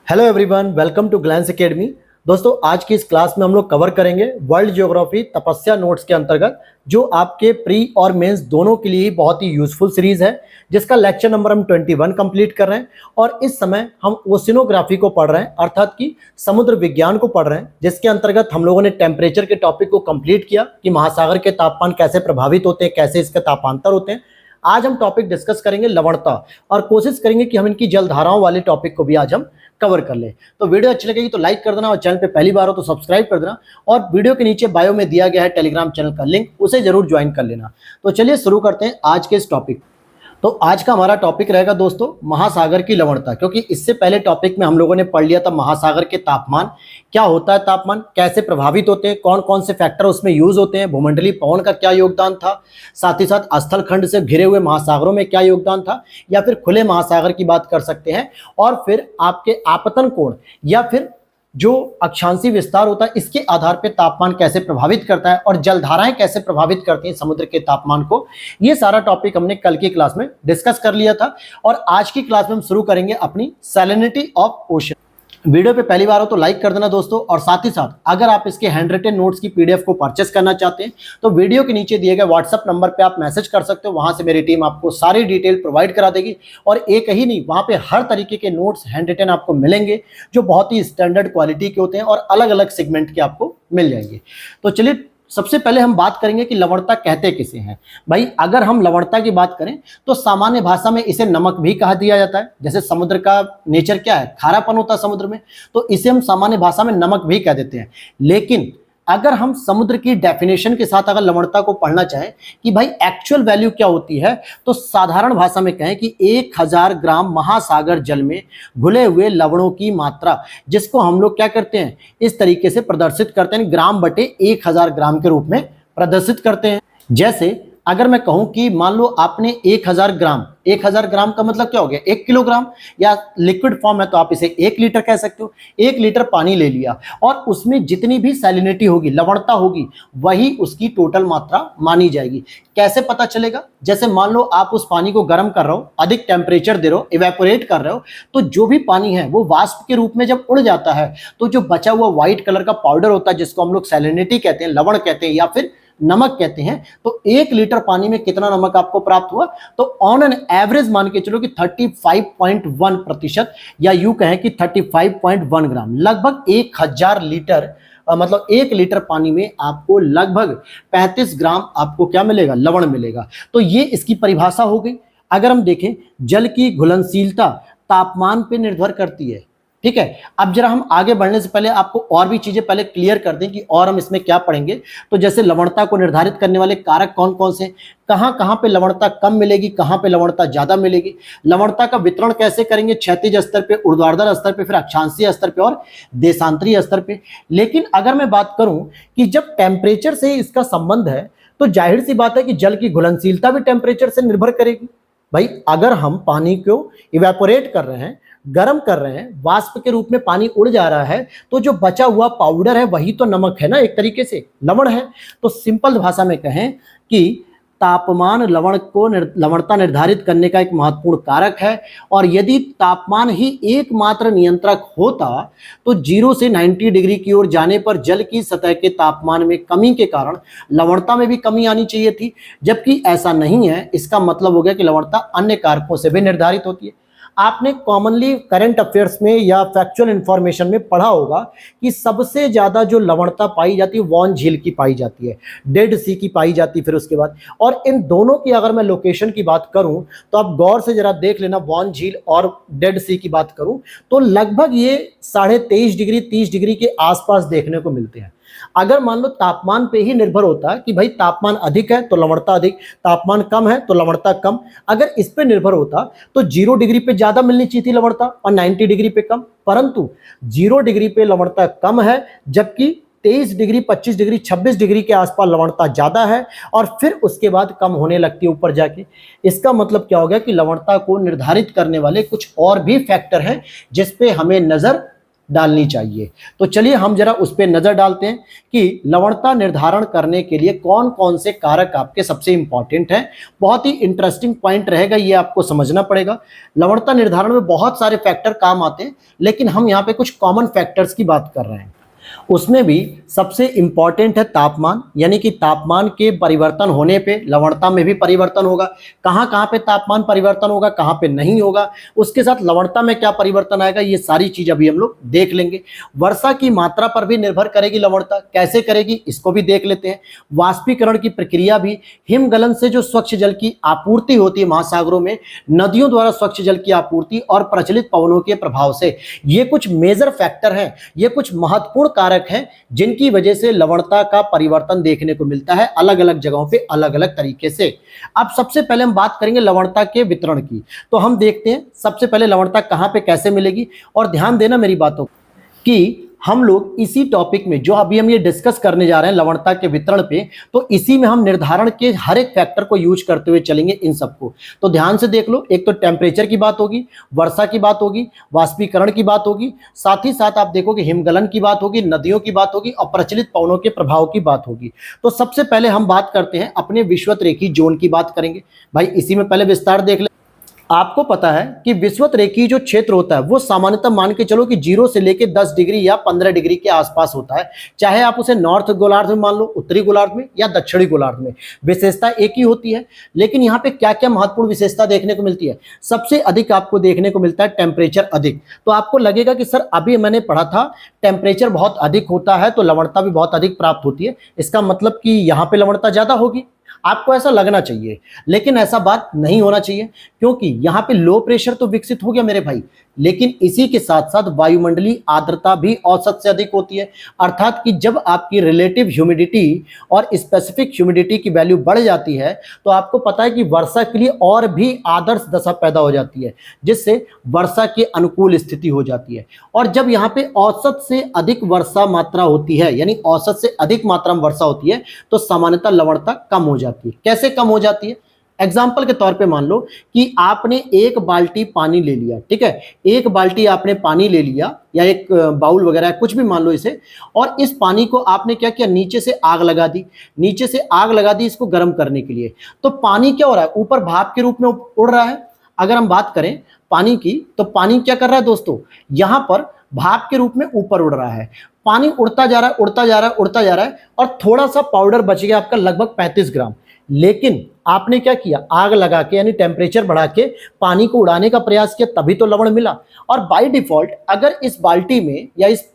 Hello everyone, welcome to glance academy. दोस्तों, आज की इस क्लास में हम लोग कवर करेंगे वर्ल्ड ज्योग्राफी तपस्या नोट्स के अंतर्गत, जो आपके प्री और मेंस दोनों के लिए बहुत ही यूजफुल सीरीज है, जिसका लेक्चर नंबर हम 21 कंप्लीट कर रहे हैं। और इस समय हम ओशिनोग्राफी को पढ़ रहे हैं, अर्थात कि समुद्र विज्ञान को पढ़ रहे हैं, जिसके अंतर्गत हम लोगों ने टेम्परेचर के टॉपिक को कंप्लीट किया कि महासागर के तापमान कैसे प्रभावित होते हैं, कैसे इसके तापांतर होते हैं। आज हम टॉपिक डिस्कस करेंगे लवणता, और कोशिश करेंगे कि हम इनकी जलधाराओं वाले टॉपिक को भी आज हम कवर कर ले। तो वीडियो अच्छी लगेगी तो लाइक कर देना, और चैनल पे पहली बार हो तो सब्सक्राइब कर देना, और वीडियो के नीचे बायो में दिया गया है टेलीग्राम चैनल का लिंक, उसे जरूर ज्वाइन कर लेना। तो चलिए शुरू करते हैं आज के इस टॉपिक। तो आज का हमारा टॉपिक रहेगा दोस्तों महासागर की लवणता, क्योंकि इससे पहले टॉपिक में हम लोगों ने पढ़ लिया था महासागर के तापमान, क्या होता है तापमान, कैसे प्रभावित होते हैं, कौन कौन से फैक्टर उसमें यूज होते हैं, भूमंडलीय पवन का क्या योगदान था, साथ ही साथ स्थल खंड से घिरे हुए महासागरों में क्या योगदान था, या फिर खुले महासागर की बात कर सकते हैं, और फिर आपके आपतन कोण या फिर जो अक्षांशीय विस्तार होता है, इसके आधार पर तापमान कैसे प्रभावित करता है, और जलधाराएं कैसे प्रभावित करती हैं समुद्र के तापमान को। ये सारा टॉपिक हमने कल की क्लास में डिस्कस कर लिया था, और आज की क्लास में हम शुरू करेंगे अपनी सैलिनिटी ऑफ ओशन। वीडियो पे पहली बार हो तो लाइक कर देना दोस्तों, और साथ ही साथ अगर आप इसके हैंड रिटन नोट्स की पीडीएफ को परचेस करना चाहते हैं तो वीडियो के नीचे दिए गए व्हाट्सएप नंबर पे आप मैसेज कर सकते हो। वहां से मेरी टीम आपको सारी डिटेल प्रोवाइड करा देगी, और एक ही नहीं, वहां पे हर तरीके के नोट्स हैंड रिटन आपको मिलेंगे, जो बहुत ही स्टैंडर्ड क्वालिटी के होते हैं और अलग अलग सेगमेंट के आपको मिल जाएंगे। तो चलिए सबसे पहले हम बात करेंगे कि लवणता कहते किसे हैं। भाई, अगर हम लवणता की बात करें तो सामान्य भाषा में इसे नमक भी कहा दिया जाता है। जैसे समुद्र का नेचर क्या है, खारापन होता है समुद्र में, तो इसे हम सामान्य भाषा में नमक भी कह देते हैं। लेकिन अगर हम समुद्र की डेफिनेशन के साथ अगर लवणता को पढ़ना चाहें कि भाई एक्चुअल वैल्यू क्या होती है, तो साधारण भाषा में कहें कि 1000 ग्राम महासागर जल में घुले हुए लवणों की मात्रा, जिसको हम लोग क्या करते हैं, इस तरीके से प्रदर्शित करते हैं, ग्राम बटे 1000 ग्राम के रूप में प्रदर्शित करते हैं। जैसे अगर मैं कहूं कि मान लो आपने 1000 ग्राम का मतलब क्या हो गया, 1 किलोग्राम, या लिक्विड फॉर्म है तो आप इसे 1 लीटर कह सकते हो। 1 लीटर पानी ले लिया, और उसमें जितनी भी सैलिनिटी होगी, लवणता होगी, वही उसकी टोटल मात्रा मानी जाएगी। कैसे पता चलेगा? जैसे मान लो आप उस पानी को गर्म कर रहे हो, अधिक टेम्परेचर दे रहे हो, इवेपोरेट कर रहे हो, तो जो भी पानी है वो वाष्प के रूप में जब उड़ जाता है, तो जो बचा हुआ व्हाइट कलर का पाउडर होता है, जिसको हम लोग सैलिनिटी कहते हैं, लवण कहते हैं, या फिर नमक कहते हैं, तो 1 लीटर पानी में कितना नमक आपको प्राप्त हुआ, तो ऑन एन एवरेज मान के चलो कि 35.1%, या यूं कहें कि 35.1 ग्राम, लगभग 1000 लीटर, मतलब 1 लीटर पानी में आपको लगभग 35 ग्राम आपको क्या मिलेगा, लवण मिलेगा। तो ये इसकी परिभाषा हो गई। अगर हम देखें, जल की घुलनशीलता तापमान पर निर्भर करती है, ठीक है। अब जरा हम आगे बढ़ने से पहले आपको और भी चीजें पहले क्लियर कर दें कि और हम इसमें क्या पढ़ेंगे। तो जैसे लवणता को निर्धारित करने वाले कारक कौन कौन से, कहां कहां पे लवणता कम मिलेगी, कहां पे लवणता ज्यादा मिलेगी, लवणता का वितरण कैसे करेंगे, क्षैतिज स्तर पे, ऊर्ध्वाधर स्तर पे, फिर अक्षांशीय स्तर पे और देशांतरीय स्तर पे। लेकिन अगर मैं बात करूं कि जब टेम्परेचर से इसका संबंध है, तो जाहिर सी बात है कि जल की घुलनशीलता भी टेम्परेचर से निर्भर करेगी। भाई, अगर हम पानी को इवेपोरेट कर रहे हैं, गर्म कर रहे हैं, वाष्प के रूप में पानी उड़ जा रहा है, तो जो बचा हुआ पाउडर है वही तो नमक है ना, एक तरीके से लवण है। तो सिंपल भाषा में कहें कि तापमान लवणता निर्धारित करने का एक महत्वपूर्ण कारक है, और यदि तापमान ही एकमात्र नियंत्रक होता तो 0 से 90 डिग्री की ओर जाने पर जल की सतह के तापमान में कमी के कारण लवणता में भी कमी आनी चाहिए थी, जबकि ऐसा नहीं है। इसका मतलब हो गया कि लवणता अन्य कारकों से भी निर्धारित होती है। आपने कॉमनली करंट अफेयर्स में या फैक्चुअल इंफॉर्मेशन में पढ़ा होगा कि सबसे ज्यादा जो लवणता पाई जाती है वॉन झील की पाई जाती है, डेड सी की पाई जाती है, फिर उसके बाद। और इन दोनों की अगर मैं लोकेशन की बात करूं तो आप गौर से जरा देख लेना, वॉन झील और डेड सी की बात करूं तो लगभग ये 23.5 डिग्री 30 डिग्री के आसपास देखने को मिलते हैं। अगर मान लो तापमान पे ही निर्भर होता है कि भाई तापमान अधिक है तो लवणता अधिक, तापमान कम है तो लवणता कम, अगर इस पे निर्भर होता तो 0 डिग्री पे ज्यादा मिलनी चाहिए थी लवणता और 90 डिग्री पे कम, परंतु 0 डिग्री पे लवणता कम है, जबकि 23 डिग्री 25 डिग्री 26 डिग्री के आसपास लवणता ज्यादा है, और फिर उसके बाद कम होने लगती है ऊपर जाके। इसका मतलब क्या हो गया कि लवणता को निर्धारित करने वाले कुछ और भी फैक्टर हैं जिसपे हमें नजर डालनी चाहिए। तो चलिए हम जरा उस पर नजर डालते हैं कि लवणता निर्धारण करने के लिए कौन कौन से कारक आपके सबसे इंपॉर्टेंट हैं। बहुत ही इंटरेस्टिंग पॉइंट रहेगा, ये आपको समझना पड़ेगा। लवणता निर्धारण में बहुत सारे फैक्टर काम आते हैं, लेकिन हम यहाँ पे कुछ कॉमन फैक्टर्स की बात कर रहे हैं। उसमें भी सबसे इंपॉर्टेंट है तापमान, यानी कि तापमान के परिवर्तन होने पे लवणता में भी परिवर्तन होगा। कहाँ कहाँ पे तापमान परिवर्तन होगा, कहाँ पे नहीं होगा, उसके साथ लवणता में क्या परिवर्तन आएगा, ये सारी चीज अभी हम लोग देख लेंगे। वर्षा की मात्रा पर भी निर्भर करेगी लवणता, कैसे करेगी इसको भी देख लेते हैं। वाष्पीकरण की प्रक्रिया भी, हिमगलन से जो स्वच्छ जल की आपूर्ति होती है महासागरों में, नदियों द्वारा स्वच्छ जल की आपूर्ति और प्रचलित पवनों के प्रभाव से, ये कुछ मेजर फैक्टर हैं, ये कुछ महत्वपूर्ण कारक हैं जिनकी वजह से लवणता का परिवर्तन देखने को मिलता है अलग अलग जगहों पे अलग अलग तरीके से। अब सबसे पहले हम बात करेंगे लवणता के वितरण की। तो हम देखते हैं सबसे पहले लवणता कहां पे कैसे मिलेगी। और ध्यान देना मेरी बातों कि हम लोग इसी टॉपिक में जो अभी हम ये डिस्कस करने जा रहे हैं लवणता के वितरण पे, तो इसी में हम निर्धारण के हर एक फैक्टर को यूज करते हुए चलेंगे इन सबको। तो ध्यान से देख लो, एक तो टेम्परेचर की बात होगी, वर्षा की बात होगी, वाष्पीकरण की बात होगी, साथ ही साथ आप देखोगे हिमगलन की बात होगी, नदियों की बात होगी और प्रचलित पवनों के प्रभाव की बात होगी। तो सबसे पहले हम बात करते हैं अपने विषुवतरेखीय जोन की बात करेंगे। भाई इसी में पहले विस्तार देख ले। आपको पता है कि विषुवतरेखीय जो क्षेत्र होता है वो सामान्यतः मान के चलो कि 0 से लेकर 10 डिग्री या 15 डिग्री के आसपास होता है। चाहे आप उसे नॉर्थ गोलार्ध में मान लो, उत्तरी गोलार्ध में या दक्षिणी गोलार्ध में, विशेषता एक ही होती है। लेकिन यहाँ पे क्या क्या महत्वपूर्ण विशेषता देखने को मिलती है। सबसे अधिक आपको देखने को मिलता है टेम्परेचर अधिक। तो आपको लगेगा कि सर अभी मैंने पढ़ा था टेम्परेचर बहुत अधिक होता है तो लवणता भी बहुत अधिक प्राप्त होती है, इसका मतलब कि यहाँ पे लवणता ज्यादा होगी। आपको ऐसा लगना चाहिए, लेकिन ऐसा बात नहीं होना चाहिए, क्योंकि यहां पे लो प्रेशर तो विकसित हो गया मेरे भाई, लेकिन इसी के साथ साथ वायुमंडलीय आर्द्रता भी औसत से अधिक होती है। अर्थात कि जब आपकी रिलेटिव ह्यूमिडिटी और स्पेसिफिक ह्यूमिडिटी की वैल्यू बढ़ जाती है तो आपको पता है कि वर्षा के लिए और भी आदर्श दशा पैदा हो जाती है, जिससे वर्षा की अनुकूल स्थिति हो जाती है। और जब यहाँ पे औसत से अधिक वर्षा मात्रा होती है, यानी औसत से अधिक मात्रा में वर्षा होती है, तो सामान्यतः लवणता कम हो जाती है। कैसे कम हो जाती है? एग्जाम्पल के तौर पे मान लो कि आपने एक बाल्टी पानी ले लिया, ठीक है, एक बाल्टी आपने पानी ले लिया या एक बाउल वगैरह कुछ भी मान लो इसे, और इस पानी को आपने क्या किया, नीचे से आग लगा दी, नीचे से आग लगा दी इसको गर्म करने के लिए। तो पानी क्या हो रहा है, ऊपर भाप के रूप में उड़ रहा है। अगर हम बात करें पानी की, तो पानी क्या कर रहा है दोस्तों, यहां पर भाप के रूप में ऊपर उड़ रहा है। पानी उड़ता जा रहा है, उड़ता जा रहा है, उड़ता जा रहा है, और थोड़ा सा पाउडर बच गया आपका लगभग 35 ग्राम। लेकिन आपने क्या किया, आग लगा के यानी टेम्परेचर बढ़ा के पानी को उड़ाने का प्रयास किया, तभी तो लवण मिला। और बाय डिफॉल्ट अगर इस बाल्टी में या इस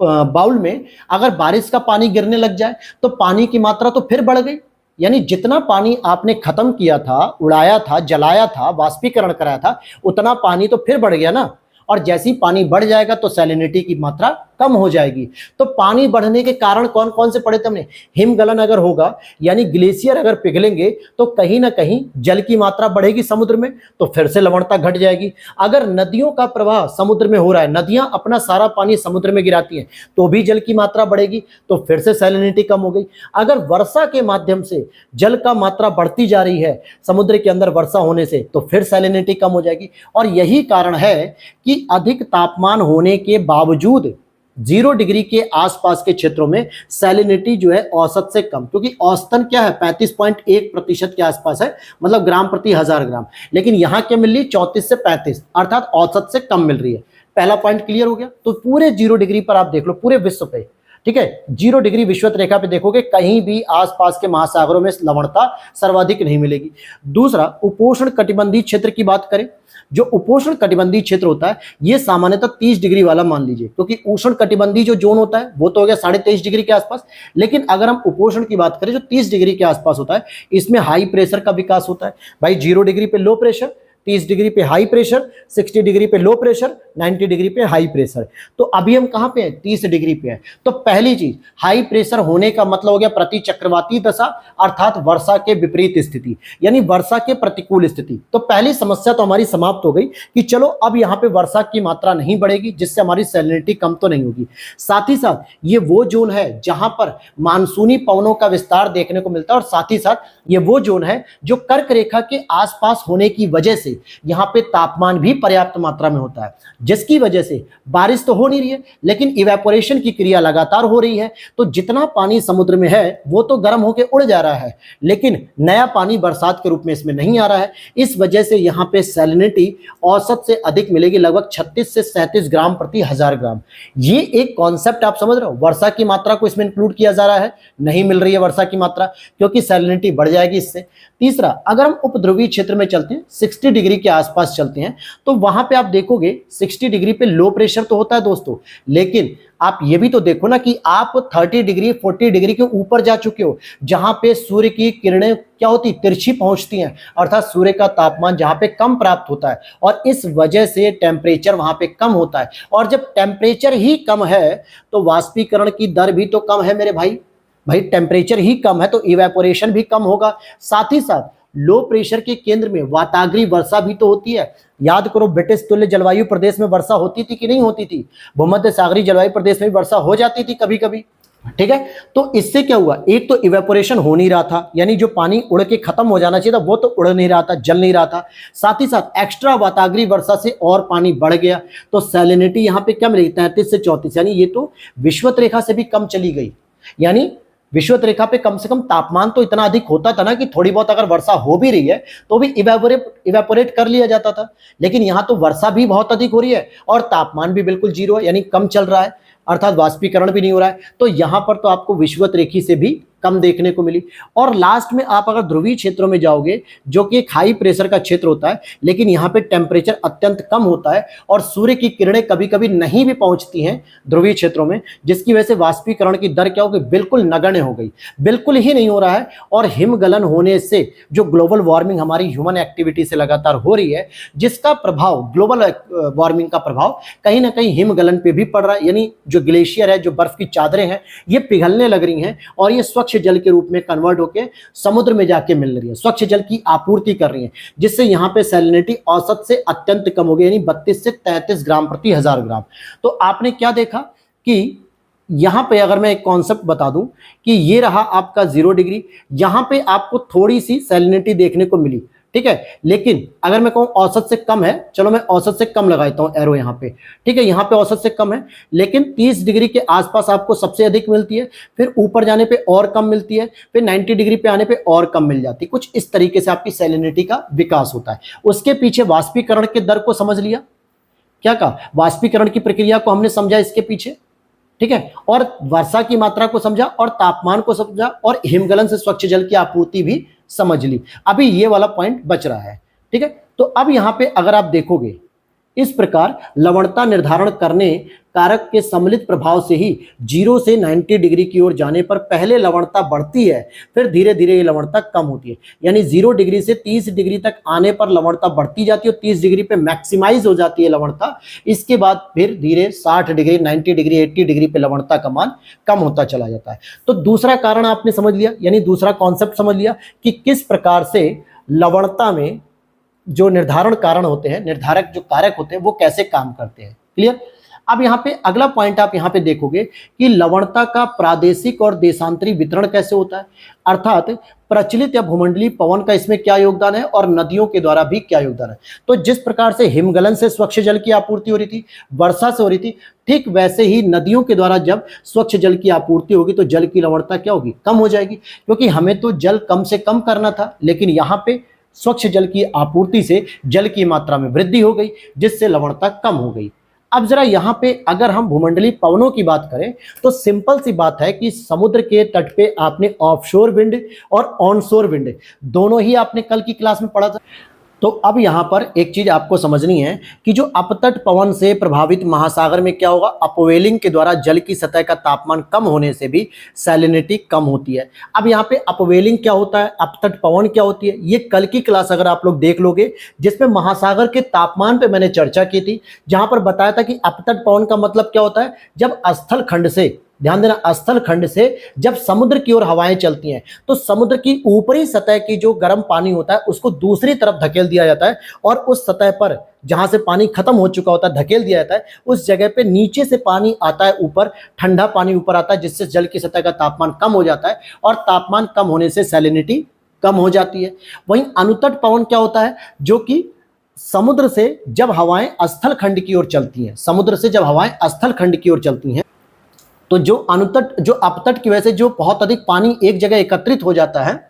बाउल में अगर बारिश का पानी गिरने लग जाए तो पानी की मात्रा तो फिर बढ़ गई, यानी जितना पानी आपने खत्म किया था, उड़ाया था, जलाया था, वाष्पीकरण कराया था, उतना पानी तो फिर बढ़ गया ना। और जैसे ही पानी बढ़ जाएगा तो सैलिनिटी की मात्रा कम हो जाएगी। तो पानी बढ़ने के कारण कौन कौन से पढ़े थे हमने, हिमगलन अगर होगा यानी ग्लेशियर अगर पिघलेंगे तो कहीं ना कहीं जल की मात्रा बढ़ेगी समुद्र में, तो फिर से लवणता घट जाएगी। अगर नदियों का प्रवाह समुद्र में हो रहा है, नदियां अपना सारा पानी समुद्र में गिराती हैं, तो भी जल की मात्रा बढ़ेगी, तो फिर से सैलिनिटी कम हो गई। अगर वर्षा के माध्यम से जल का मात्रा बढ़ती जा रही है समुद्र के अंदर वर्षा होने से, तो फिर सैलिनिटी कम हो जाएगी। और यही कारण है कि अधिक तापमान होने के बावजूद 0 डिग्री के आसपास के क्षेत्रों में सैलिनिटी जो है औसत से कम, क्योंकि औसतन क्या है 35.1% के आसपास है, मतलब ग्राम प्रति 1000 ग्राम, लेकिन यहां क्या मिल रही है 34 से 35, अर्थात औसत से कम मिल रही है। पहला पॉइंट क्लियर हो गया। तो पूरे 0 डिग्री पर आप देख लो, पूरे विश्व पे, ठीक है, 0 डिग्री विषुवत रेखा पे देखोगे कहीं भी आसपास के महासागरों में लवणता सर्वाधिक नहीं मिलेगी। दूसरा, उपोष्ण कटिबंधीय क्षेत्र की बात करें, जो उपोष्ण कटिबंधीय क्षेत्र होता है ये सामान्यतः 30 डिग्री वाला मान लीजिए, क्योंकि उष्ण कटिबंधीय जो जोन होता है वो तो हो गया 23.5 डिग्री के आसपास। लेकिन अगर हम उपोष्ण की बात करें जो 30 डिग्री के आसपास होता है, इसमें हाई प्रेशर का विकास होता है। भाई 0 डिग्री पे लो प्रेशर, 30 डिग्री पे हाई प्रेशर, 60 डिग्री पे लो प्रेशर, 90 डिग्री पे हाई प्रेशर। तो अभी हम कहां पे हैं, 30 डिग्री पे हैं। तो पहली चीज, हाई प्रेशर होने का मतलब हो गया प्रति चक्रवाती दशा, अर्थात वर्षा के विपरीत स्थिति, यानी वर्षा के प्रतिकूल स्थिति। तो पहली समस्या तो हमारी समाप्त हो गई कि चलो अब यहां पे वर्षा की मात्रा नहीं बढ़ेगी, जिससे हमारी सैलिनिटी कम तो नहीं होगी। साथ ही साथ ये वो जोन है जहां पर मानसूनी पवनों का विस्तार देखने को मिलता है, और साथ ही साथ ये वो जोन है जो कर्क रेखा के आसपास होने की वजह से से यहाँ पे तापमान भी पर्याप्त मात्रा में होता है, जिसकी वजह से बारिश तो हो नहीं रही है लेकिन इवेपोरेशन की क्रिया लगातार हो रही है। तो जितना पानी समुद्र में है वो तो गर्म होकर उड़ जा रहा है, लेकिन नया पानी बरसात के रूप में इसमें नहीं आ रहा है। इस वजह से यहाँ पे सैलिनिटी औसत से अधिक मिलेगी, लगभग 36 से 37 ग्राम प्रति 1000 ग्राम। ये एक कॉन्सेप्ट आप समझ रहे हो। वर्षा की मात्रा को इसमें इंक्लूड किया जा रहा है, नहीं मिल रही है वर्षा की मात्रा क्योंकि सैलिनिटी बढ़ जाएगी इससे। तीसरा, अगर हम उपध्रुवीय क्षेत्र में चलते हैं, 60 डिग्री के आसपास चलते हैं, तो वहां पे आप देखोगे 60 डिग्री पे लो प्रेशर तो होता है दोस्तों, लेकिन आप ये भी तो देखो ना कि आप 30 डिग्री 40 डिग्री के ऊपर जा चुके हो, जहां पे सूर्य की किरणें क्या होती, तिरछी पहुंचती हैं, अर्थात सूर्य का तापमान जहां पे कम प्राप्त होता है और इस वजह से टेम्परेचर वहां पे कम होता है। और जब टेम्परेचर ही कम है तो वाष्पीकरण की दर भी तो कम है मेरे भाई टेम्परेचर ही कम है तो इवेपोरेशन भी कम होगा। साथ ही साथ लो प्रेशर के केंद्र में वाताग्रीय वर्षा भी तो होती है। याद करो, ब्रिटिश तुल्य जलवायु प्रदेश में वर्षा होती थी कि नहीं होती थी? भूमध्य सागरीय जलवायु प्रदेश में वर्षा हो जाती थी कभी कभी, ठीक है। तो इससे क्या हुआ, एक तो इवेपोरेशन हो नहीं रहा था, यानी जो पानी उड़ के खत्म हो जाना चाहिए था वो तो उड़ नहीं रहा था, जल नहीं रहा था। साथ ही साथ एक्स्ट्रा वाताग्रीय वर्षा से और पानी बढ़ गया, तो सैलिनिटी यहाँ पे क्या मिलेगी, 33 से 34, यानी ये तो विषुवत रेखा से भी कम चली गई। यानी विषुवत रेखा पे कम से कम तापमान तो इतना अधिक होता था ना कि थोड़ी बहुत अगर वर्षा हो भी रही है तो भी इवेपोरेट कर लिया जाता था, लेकिन यहाँ तो वर्षा भी बहुत अधिक हो रही है और तापमान भी बिल्कुल जीरो है, यानी कम चल रहा है, अर्थात वाष्पीकरण भी नहीं हो रहा है। तो यहाँ पर तो आपको विषुवत रेखी से भी कम देखने को मिली। और लास्ट में आप अगर ध्रुवीय क्षेत्रों में जाओगे, जो कि एक हाई प्रेशर का क्षेत्र होता है, लेकिन यहाँ पे टेम्परेचर अत्यंत कम होता है और सूर्य की किरणें कभी कभी नहीं भी पहुंचती हैं ध्रुवीय क्षेत्रों में, जिसकी वजह से वाष्पीकरण की दर क्या हो गई, बिल्कुल नगण्य हो गई, बिल्कुल ही नहीं हो रहा है। और हिमगलन होने से जो ग्लोबल वार्मिंग हमारी ह्यूमन एक्टिविटी से लगातार हो रही है, जिसका प्रभाव, ग्लोबल वार्मिंग का प्रभाव कहीं ना कहीं हिमगलन पे भी पड़ रहा है, यानी जो ग्लेशियर है, जो बर्फ की चादरें हैं, ये पिघलने लग रही हैं और ये स्वच्छ जल के रूप में कन्वर्ट होकर समुद्र में जाके मिल रही है, स्वच्छ जल की आपूर्ति कर रही है, जिससे यहाँ पे सैलिनिटी औसत से अत्यंत कम हो गई, यानी 32 से 33 ग्राम प्रति 1000 ग्राम। तो आपने क्या देखा कि यहां पे अगर मैं एक कॉन्सेप्ट बता दूं कि ये रहा आपका 0 डिग्री, यहां पे आपको थोड़ी सी सैलिनिटी देखने को मिली, ठीक है। लेकिन अगर मैं कहूं औसत से कम है, चलो मैं औसत से कम लगाता हूं एरो यहां पे, ठीक है, यहां पे औसत से कम है, लेकिन 30 डिग्री के आसपास आपको सबसे अधिक मिलती है, फिर ऊपर जाने पे और कम मिलती है, फिर 90 डिग्री पे आने पे और कम मिल जाती है। कुछ इस तरीके से आपकी सैलिनिटी का विकास होता है। उसके पीछे वाष्पीकरण के दर को समझ लिया, क्या कहा, वाष्पीकरण की प्रक्रिया को हमने समझा इसके पीछे, ठीक है, और वर्षा की मात्रा को समझा और तापमान को समझा और हिमगलन से स्वच्छ जल की आपूर्ति भी समझ ली। अभी ये वाला पॉइंट बच रहा है, ठीक है। तो अब यहां पे अगर आप देखोगे, इस प्रकार लवणता निर्धारण करने कारक के सम्मिलित प्रभाव से ही 0 से 90 डिग्री की ओर जाने पर पहले लवणता बढ़ती है, फिर धीरे धीरे ये लवणता कम होती है। यानी 0 डिग्री से 30 डिग्री तक आने पर लवणता बढ़ती जाती है और 30 डिग्री पे मैक्सिमाइज हो जाती है लवणता। इसके बाद फिर धीरे 60 डिग्री, 90 डिग्री, 80 डिग्री पे लवणता का मान कम होता चला जाता है। तो दूसरा कारण आपने समझ लिया, यानी दूसरा कॉन्सेप्ट समझ लिया कि किस प्रकार से लवणता में जो निर्धारण कारण होते हैं, निर्धारक जो कारक होते हैं, वो कैसे काम करते हैं। क्लियर। अब यहाँ पे अगला पॉइंट आप यहाँ पे देखोगे कि लवणता का प्रादेशिक और देशांतरी वितरण कैसे होता है, अर्थात प्रचलित या भूमंडलीय पवन का इसमें क्या योगदान है और नदियों के द्वारा भी क्या योगदान है। तो जिस प्रकार से हिमगलन से स्वच्छ जल की आपूर्ति हो रही थी, वर्षा से हो रही थी, ठीक वैसे ही नदियों के द्वारा जब स्वच्छ जल की आपूर्ति होगी तो जल की लवणता क्या होगी, कम हो जाएगी, क्योंकि हमें तो जल कम से कम करना था, लेकिन यहाँ पे स्वच्छ जल की आपूर्ति से जल की मात्रा में वृद्धि हो गई, जिससे लवणता कम हो गई। अब जरा यहाँ पे अगर हम भूमंडलीय पवनों की बात करें तो सिंपल सी बात है कि समुद्र के तट पे आपने ऑफशोर विंड और ऑनशोर विंड दोनों ही आपने कल की क्लास में पढ़ा था। तो अब यहाँ पर एक चीज आपको समझनी है कि जो अपतट पवन से प्रभावित महासागर में क्या होगा, अपवेलिंग के द्वारा जल की सतह का तापमान कम होने से भी सैलिनिटी कम होती है। अब यहाँ पे अपवेलिंग क्या होता है, अपतट पवन क्या होती है, ये कल की क्लास अगर आप लोग देख लोगे, जिसमें महासागर के तापमान पे मैंने चर्चा की थी, जहां पर बताया था कि अपतट पवन का मतलब क्या होता है, जब स्थल खंड से, ध्यान देना, स्थल खंड से जब समुद्र की ओर हवाएं चलती हैं तो समुद्र की ऊपरी सतह की जो गर्म पानी होता है उसको दूसरी तरफ धकेल दिया जाता है और उस सतह पर जहां से पानी खत्म हो चुका होता है धकेल दिया जाता है, उस जगह पे नीचे से पानी आता है ऊपर, ठंडा पानी ऊपर आता है, जिससे जल की सतह का तापमान कम हो जाता है और तापमान कम होने से सैलिनिटी कम हो जाती है। वहीं अनुतट पवन क्या होता है, जो कि समुद्र से जब हवाएं स्थल खंड की ओर चलती हैं, समुद्र से जब हवाएं स्थल खंड की ओर चलती हैं, तो जो अपतट की वजह से जो बहुत अधिक पानी एक जगह एकत्रित हो जाता है,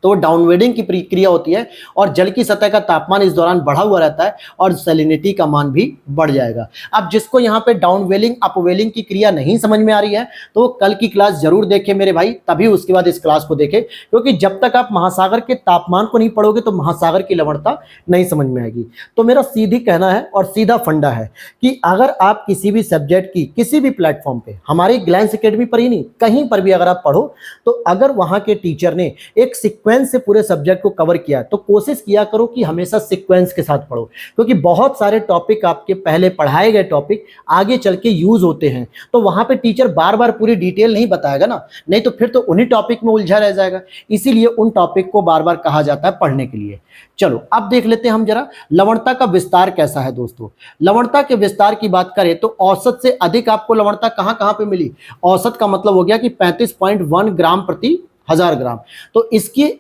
तो वो डाउनवेडिंग की प्रक्रिया होती है और जल की सतह का तापमान इस दौरान बढ़ा हुआ रहता है और सैलिनिटी का मान भी बढ़ जाएगा। अब जिसको यहाँ पे डाउनवेलिंग अपवेलिंग की क्रिया नहीं समझ में आ रही है, तो वो कल की क्लास जरूर देखे मेरे भाई, तभी उसके बाद इस क्लास को देखे, क्योंकि जब तक आप महासागर के तापमान को नहीं पढ़ोगे तो महासागर की लवणता नहीं समझ में आएगी। तो मेरा सीधी कहना है और सीधा फंडा है कि अगर आप किसी भी सब्जेक्ट की किसी भी प्लेटफॉर्म पे, हमारी ग्लैंस एकेडमी पर ही नहीं कहीं पर भी अगर आप पढ़ो, तो अगर वहां के टीचर ने एक सीक्वेंस से पूरे सब्जेक्ट को कवर किया तो कोशिश किया करो कि हमेशा सीक्वेंस के साथ पढ़ो, क्योंकि बहुत सारे टॉपिक आपके पहले पढ़ाए गए टॉपिक आगे चल के यूज होते हैं। तो वहां पे टीचर बार बार पूरी डिटेल नहीं बताएगा ना, नहीं तो फिर तो उन्हीं टॉपिक में उलझा रह जाएगा। इसीलिए उन टॉपिक को बार बार कहा जाता है पढ़ने के लिए। चलो अब देख लेते हैं हम जरा लवणता का विस्तार कैसा है दोस्तों। लवणता के विस्तार की बात करें तो औसत से अधिक आपको लवणता कहां कहां पे मिली। औसत का मतलब हो गया कि 35.1 ग्राम प्रति 1000 ग्राम, तो इसकी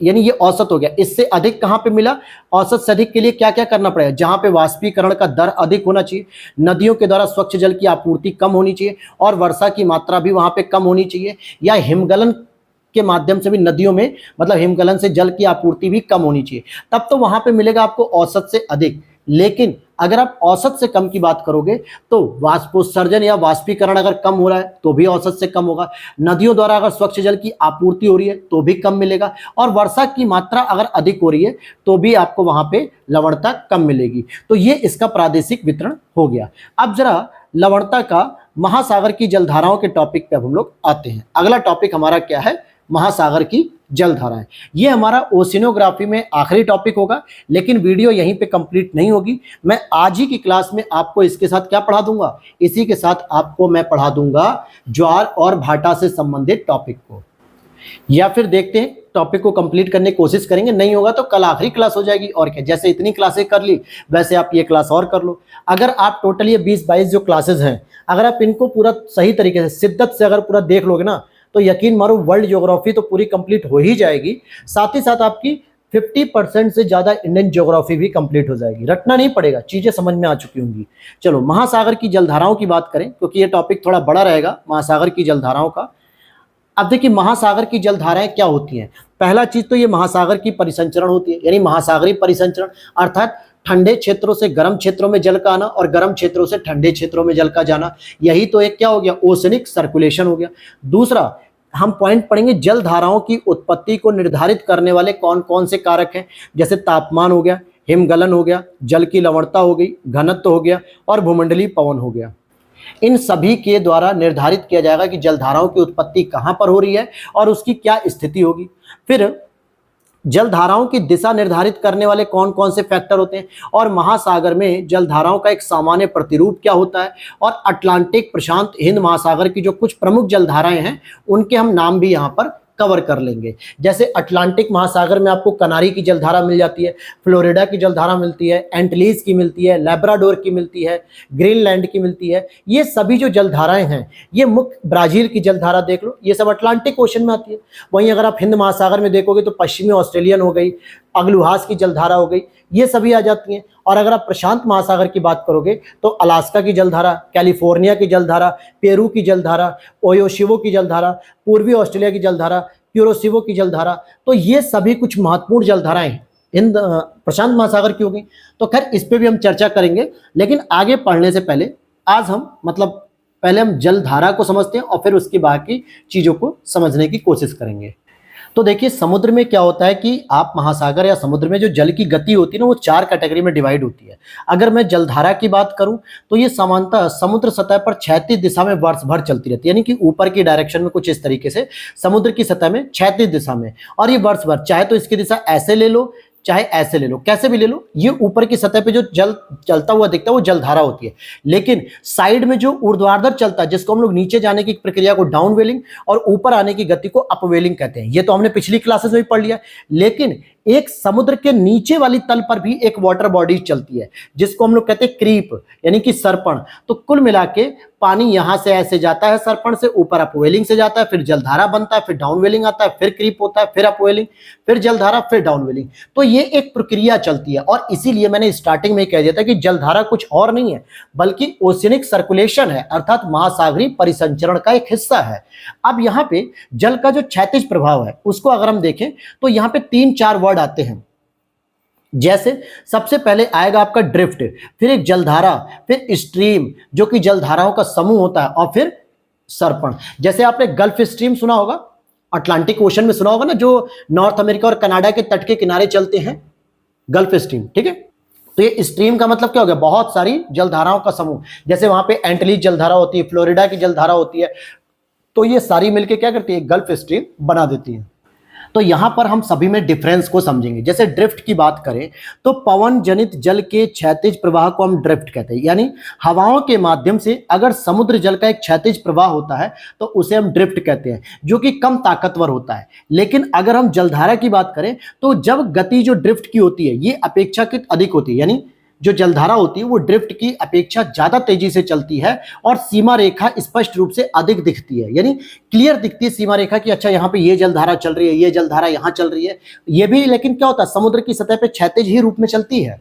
यानी ये औसत हो गया। इससे अधिक कहां पे मिला, औसत से अधिक के लिए क्या क्या करना पड़ेगा, जहां पे वाष्पीकरण का दर अधिक होना चाहिए, नदियों के द्वारा स्वच्छ जल की आपूर्ति कम होनी चाहिए और वर्षा की मात्रा भी वहां पे कम होनी चाहिए, या हिमगलन के माध्यम से भी नदियों में मतलब हिमगलन से जल की आपूर्ति भी कम होनी चाहिए, तब तो वहां पे मिलेगा आपको औसत से अधिक। लेकिन अगर आप औसत से कम की बात करोगे तो वाष्पोत्सर्जन या वाष्पीकरण अगर कम हो रहा है तो भी औसत से कम होगा, नदियों द्वारा अगर स्वच्छ जल की आपूर्ति हो रही है तो भी कम मिलेगा, और वर्षा की मात्रा अगर अधिक हो रही है तो भी आपको वहां पे लवणता कम मिलेगी। तो ये इसका प्रादेशिक वितरण हो गया। अब जरा लवणता का महासागर की जलधाराओं के टॉपिक पे अब हम लोग आते हैं। अगला टॉपिक हमारा क्या है, महासागर की जलधाराएं। ये हमारा ओशिनोग्राफी में आखिरी टॉपिक होगा, लेकिन वीडियो यहीं पे कंप्लीट नहीं होगी। मैं आज ही की क्लास में आपको इसके साथ क्या पढ़ा दूंगा, इसी के साथ आपको मैं पढ़ा दूंगा ज्वार और भाटा से संबंधित टॉपिक को, या फिर देखते हैं टॉपिक को कंप्लीट करने की कोशिश करेंगे, नहीं होगा तो कल आखिरी क्लास हो जाएगी। और क्या, जैसे इतनी क्लासें कर ली वैसे आप ये क्लास और कर लो। अगर आप टोटल ये 20-22 जो क्लासेस हैं, अगर आप इनको पूरा सही तरीके से शिद्दत से अगर पूरा देख लोगे ना, तो यकीन मारो वर्ल्ड ज्योग्राफी तो पूरी कंप्लीट हो ही जाएगी, साथ ही साथ आपकी 50% से ज्यादा इंडियन ज्योग्राफी भी कंप्लीट हो जाएगी। रटना नहीं पड़ेगा, चीजें समझ में आ चुकी होंगी। चलो महासागर की जलधाराओं की बात करें, क्योंकि ये टॉपिक थोड़ा बड़ा रहेगा महासागर की जलधाराओं का। अब देखिए महासागर की जलधाराएं क्या होती हैं। पहला चीज तो ये महासागर की परिसंचरण होती है, यानी महासागरीय परिसंचरण, अर्थात ठंडे क्षेत्रों से गर्म क्षेत्रों में जल का आना और गर्म क्षेत्रों से ठंडे क्षेत्रों में जल का जाना, यही तो एक क्या हो गया, ओशनिक सर्कुलेशन हो गया। दूसरा हम पॉइंट पढ़ेंगे जल धाराओं की उत्पत्ति को निर्धारित करने वाले कौन कौन से कारक हैं, जैसे तापमान हो गया, हिमगलन हो गया, जल की लवणता हो गई, घनत्व हो गया और भूमंडलीय पवन हो गया। इन सभी के द्वारा निर्धारित किया जाएगा कि जलधाराओं की उत्पत्ति कहां पर हो रही है और उसकी क्या स्थिति होगी। फिर जलधाराओं की दिशा निर्धारित करने वाले कौन कौन से फैक्टर होते हैं, और महासागर में जलधाराओं का एक सामान्य प्रतिरूप क्या होता है, और अटलांटिक प्रशांत हिंद महासागर की जो कुछ प्रमुख जलधाराएं हैं उनके हम नाम भी यहाँ पर कवर कर लेंगे। जैसे अटलांटिक महासागर में आपको कनारी की जलधारा मिल जाती है, फ्लोरिडा की जलधारा मिलती है, एंटिलीज की मिलती है, लेब्राडोर की मिलती है, ग्रीनलैंड की मिलती है। ये सभी जो जलधाराएं हैं, ये मुख्य ब्राजील की जलधारा देख लो, ये सब अटलांटिक ओशन में आती है। वहीं अगर आप हिंद महासागर में देखोगे तो पश्चिमी ऑस्ट्रेलियन हो गई, अग्लुहास की जलधारा हो गई, ये सभी आ जाती हैं। और अगर आप प्रशांत महासागर की बात करोगे तो अलास्का की जलधारा, कैलिफोर्निया की जलधारा, पेरू की जलधारा, ओयोशिवो की जलधारा, पूर्वी ऑस्ट्रेलिया की जलधारा, क्यूरोसिवो की जलधारा, तो ये सभी कुछ महत्वपूर्ण जलधाराएं हिंद प्रशांत महासागर की हो गई। तो खैर इस पे भी हम चर्चा करेंगे, लेकिन आगे पढ़ने से पहले आज हम पहले हम जलधारा को समझते हैं और फिर उसकी बाकी चीजों को समझने की कोशिश करेंगे। तो देखिए समुद्र में क्या होता है कि आप महासागर या समुद्र में जो जल की गति होती है ना, वो 4 कैटेगरी में डिवाइड होती है। अगर मैं जलधारा की बात करूं तो ये सामान्यतः समुद्र सतह पर क्षैतिज दिशा में वर्ष भर चलती रहती है, यानी कि ऊपर की डायरेक्शन में कुछ इस तरीके से समुद्र की सतह में क्षैतिज दिशा में, और ये वर्ष भर, चाहे तो इसकी दिशा ऐसे ले लो चाहे ऐसे ले लो, कैसे भी ले लो, ये ऊपर की सतह पे जो जल चलता हुआ दिखता है वो जलधारा होती है। लेकिन साइड में जो ऊर्ध्वाधर चलता है, जिसको हम लोग नीचे जाने की प्रक्रिया को डाउन वेलिंग और ऊपर आने की गति को अपवेलिंग कहते हैं, ये तो हमने पिछली क्लासेस में भी पढ़ लिया। लेकिन एक समुद्र के नीचे वाली तल पर भी एक वाटर बॉडी चलती है, जिसको हम लोग कहते हैं क्रीप, यानी कि सर्पण। तो कुल मिला के पानी यहां से ऐसे जाता है, सर्पण से ऊपर अपवेलिंग से जाता है, फिर जलधारा बनता है, फिर डाउनवेलिंग आता है, फिर क्रीप होता है, फिर अपवेलिंग, फिर जलधारा, फिर डाउनवेलिंग। तो ये एक प्रक्रिया चलती है और इसीलिए मैंने स्टार्टिंग में कह दिया था कि जलधारा कुछ और नहीं है बल्कि ओशियनिक सर्कुलेशन है, अर्थात महासागरीय परिसंचरण का एक हिस्सा है। अब यहां पे जल का जो क्षैतिज प्रभाव है उसको अगर हम देखें तो यहां पे 3-4 वर्ड आते हैं। जैसे सबसे पहले आएगा आपका ड्रिफ्ट, फिर एक जलधारा, फिर स्ट्रीम जो कि जलधाराओं का समूह होता है, और फिर सर्पण। जैसे आपने गल्फ स्ट्रीम सुना होगा, अटलांटिक ओशन में सुना होगा ना, जो नॉर्थ अमेरिका और कनाडा के तट के किनारे चलते हैं, गल्फ स्ट्रीम, ठीक है। तो ये स्ट्रीम का मतलब क्या हो गया, बहुत सारी जलधाराओं का समूह। जैसे वहां पे एंटलीज जलधारा होती है, फ्लोरिडा की जलधारा होती है, तो ये सारी मिलकर क्या करती है, गल्फ स्ट्रीम बना देती है। तो यहां पर हम सभी में डिफरेंस को समझेंगे। जैसे ड्रिफ्ट की बात करें तो पवन जनित जल के क्षैतिज प्रवाह को हम ड्रिफ्ट कहते हैं, यानी हवाओं के माध्यम से अगर समुद्र जल का एक क्षैतिज प्रवाह होता है तो उसे हम ड्रिफ्ट कहते हैं, जो कि कम ताकतवर होता है। लेकिन अगर हम जलधारा की बात करें तो जब गति जो ड्रिफ्ट की होती है ये अपेक्षाकृत अधिक होती है, यानी जो जलधारा होती है वो ड्रिफ्ट की अपेक्षा ज्यादा तेजी से चलती है और सीमा रेखा स्पष्ट रूप से अधिक दिखती है, यानी क्लियर दिखती है सीमा रेखा कि अच्छा यहाँ पे ये जलधारा चल रही है, ये जलधारा यहाँ चल रही है। ये भी लेकिन क्या होता है, समुद्र की सतह पे क्षैतिज ही रूप में चलती है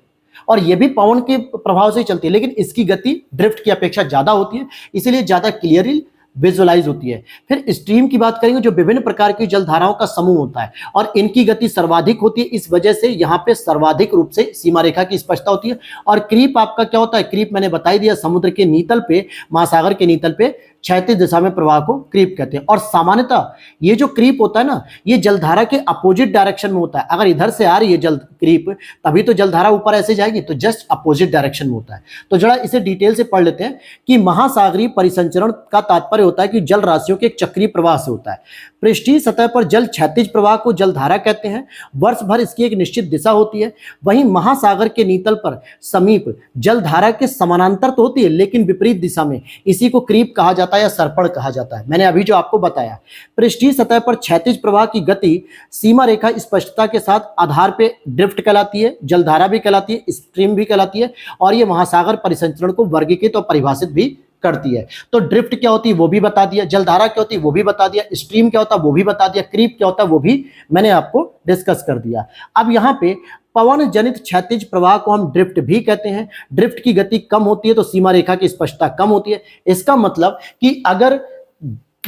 और ये भी पवन के प्रभाव से चलती है, लेकिन इसकी गति ड्रिफ्ट की अपेक्षा ज्यादा होती है, इसीलिए ज्यादा क्लियरली विजुअलाइज होती है। फिर स्ट्रीम की बात करेंगे, जो विभिन्न प्रकार की जलधाराओं का समूह होता है और इनकी गति सर्वाधिक होती है, इस वजह से यहाँ पे सर्वाधिक रूप से सीमा रेखा की स्पष्टता होती है। और क्रीप आपका क्या होता है, क्रीप मैंने बता ही दिया, समुद्र के नीतल पे, महासागर के नीतल पे क्षैतिज दिशा में प्रवाह को क्रीप कहते हैं। और सामान्यतः ये जो क्रीप होता है ना, ये जलधारा के अपोजिट डायरेक्शन में होता है। अगर इधर से आ रही है जल क्रीप, तभी तो जलधारा ऊपर ऐसे जाएगी, तो जस्ट अपोजिट डायरेक्शन में होता है। तो जरा इसे डिटेल से पढ़ लेते हैं कि महासागरीय परिसंचरण का तात्पर्य होता है कि जल राशियों के एक चक्रीय प्रवाह से होता है। पृष्ठीय सतह पर जल क्षैतिज प्रवाह को जलधारा कहते हैं, वर्ष भर इसकी एक निश्चित दिशा होती है। वहीं महासागर के नीतल पर समीप जलधारा के समानांतर तो होती है लेकिन विपरीत दिशा में, इसी को क्रीप कहा जाता है या सर्पण कहा जाता है। मैंने अभी जो आपको बताया, पृष्ठीय सतह पर क्षैतिज प्रवाह की गति सीमा रेखा स्पष्टता के साथ आधार पे ड्रिफ्ट कहलाती है, जलधारा भी कहलाती है, स्ट्रीम भी कहलाती है, और ये महासागर परिसंचरण को वर्गीकृत और परिभाषित भी करती है। तो ड्रिफ्ट क्या होती है वो भी बता दिया, जलधारा क्या होती है वो भी बता दिया, स्ट्रीम क्या होता है वो भी बता दिया, क्रीप क्या होता है वो भी मैंने आपको डिस्कस कर दिया। अब यहाँ पे पवन जनित क्षैतिज प्रवाह को हम ड्रिफ्ट भी कहते हैं। ड्रिफ्ट की गति कम होती है तो सीमा रेखा की स्पष्टता कम होती है। इसका मतलब कि अगर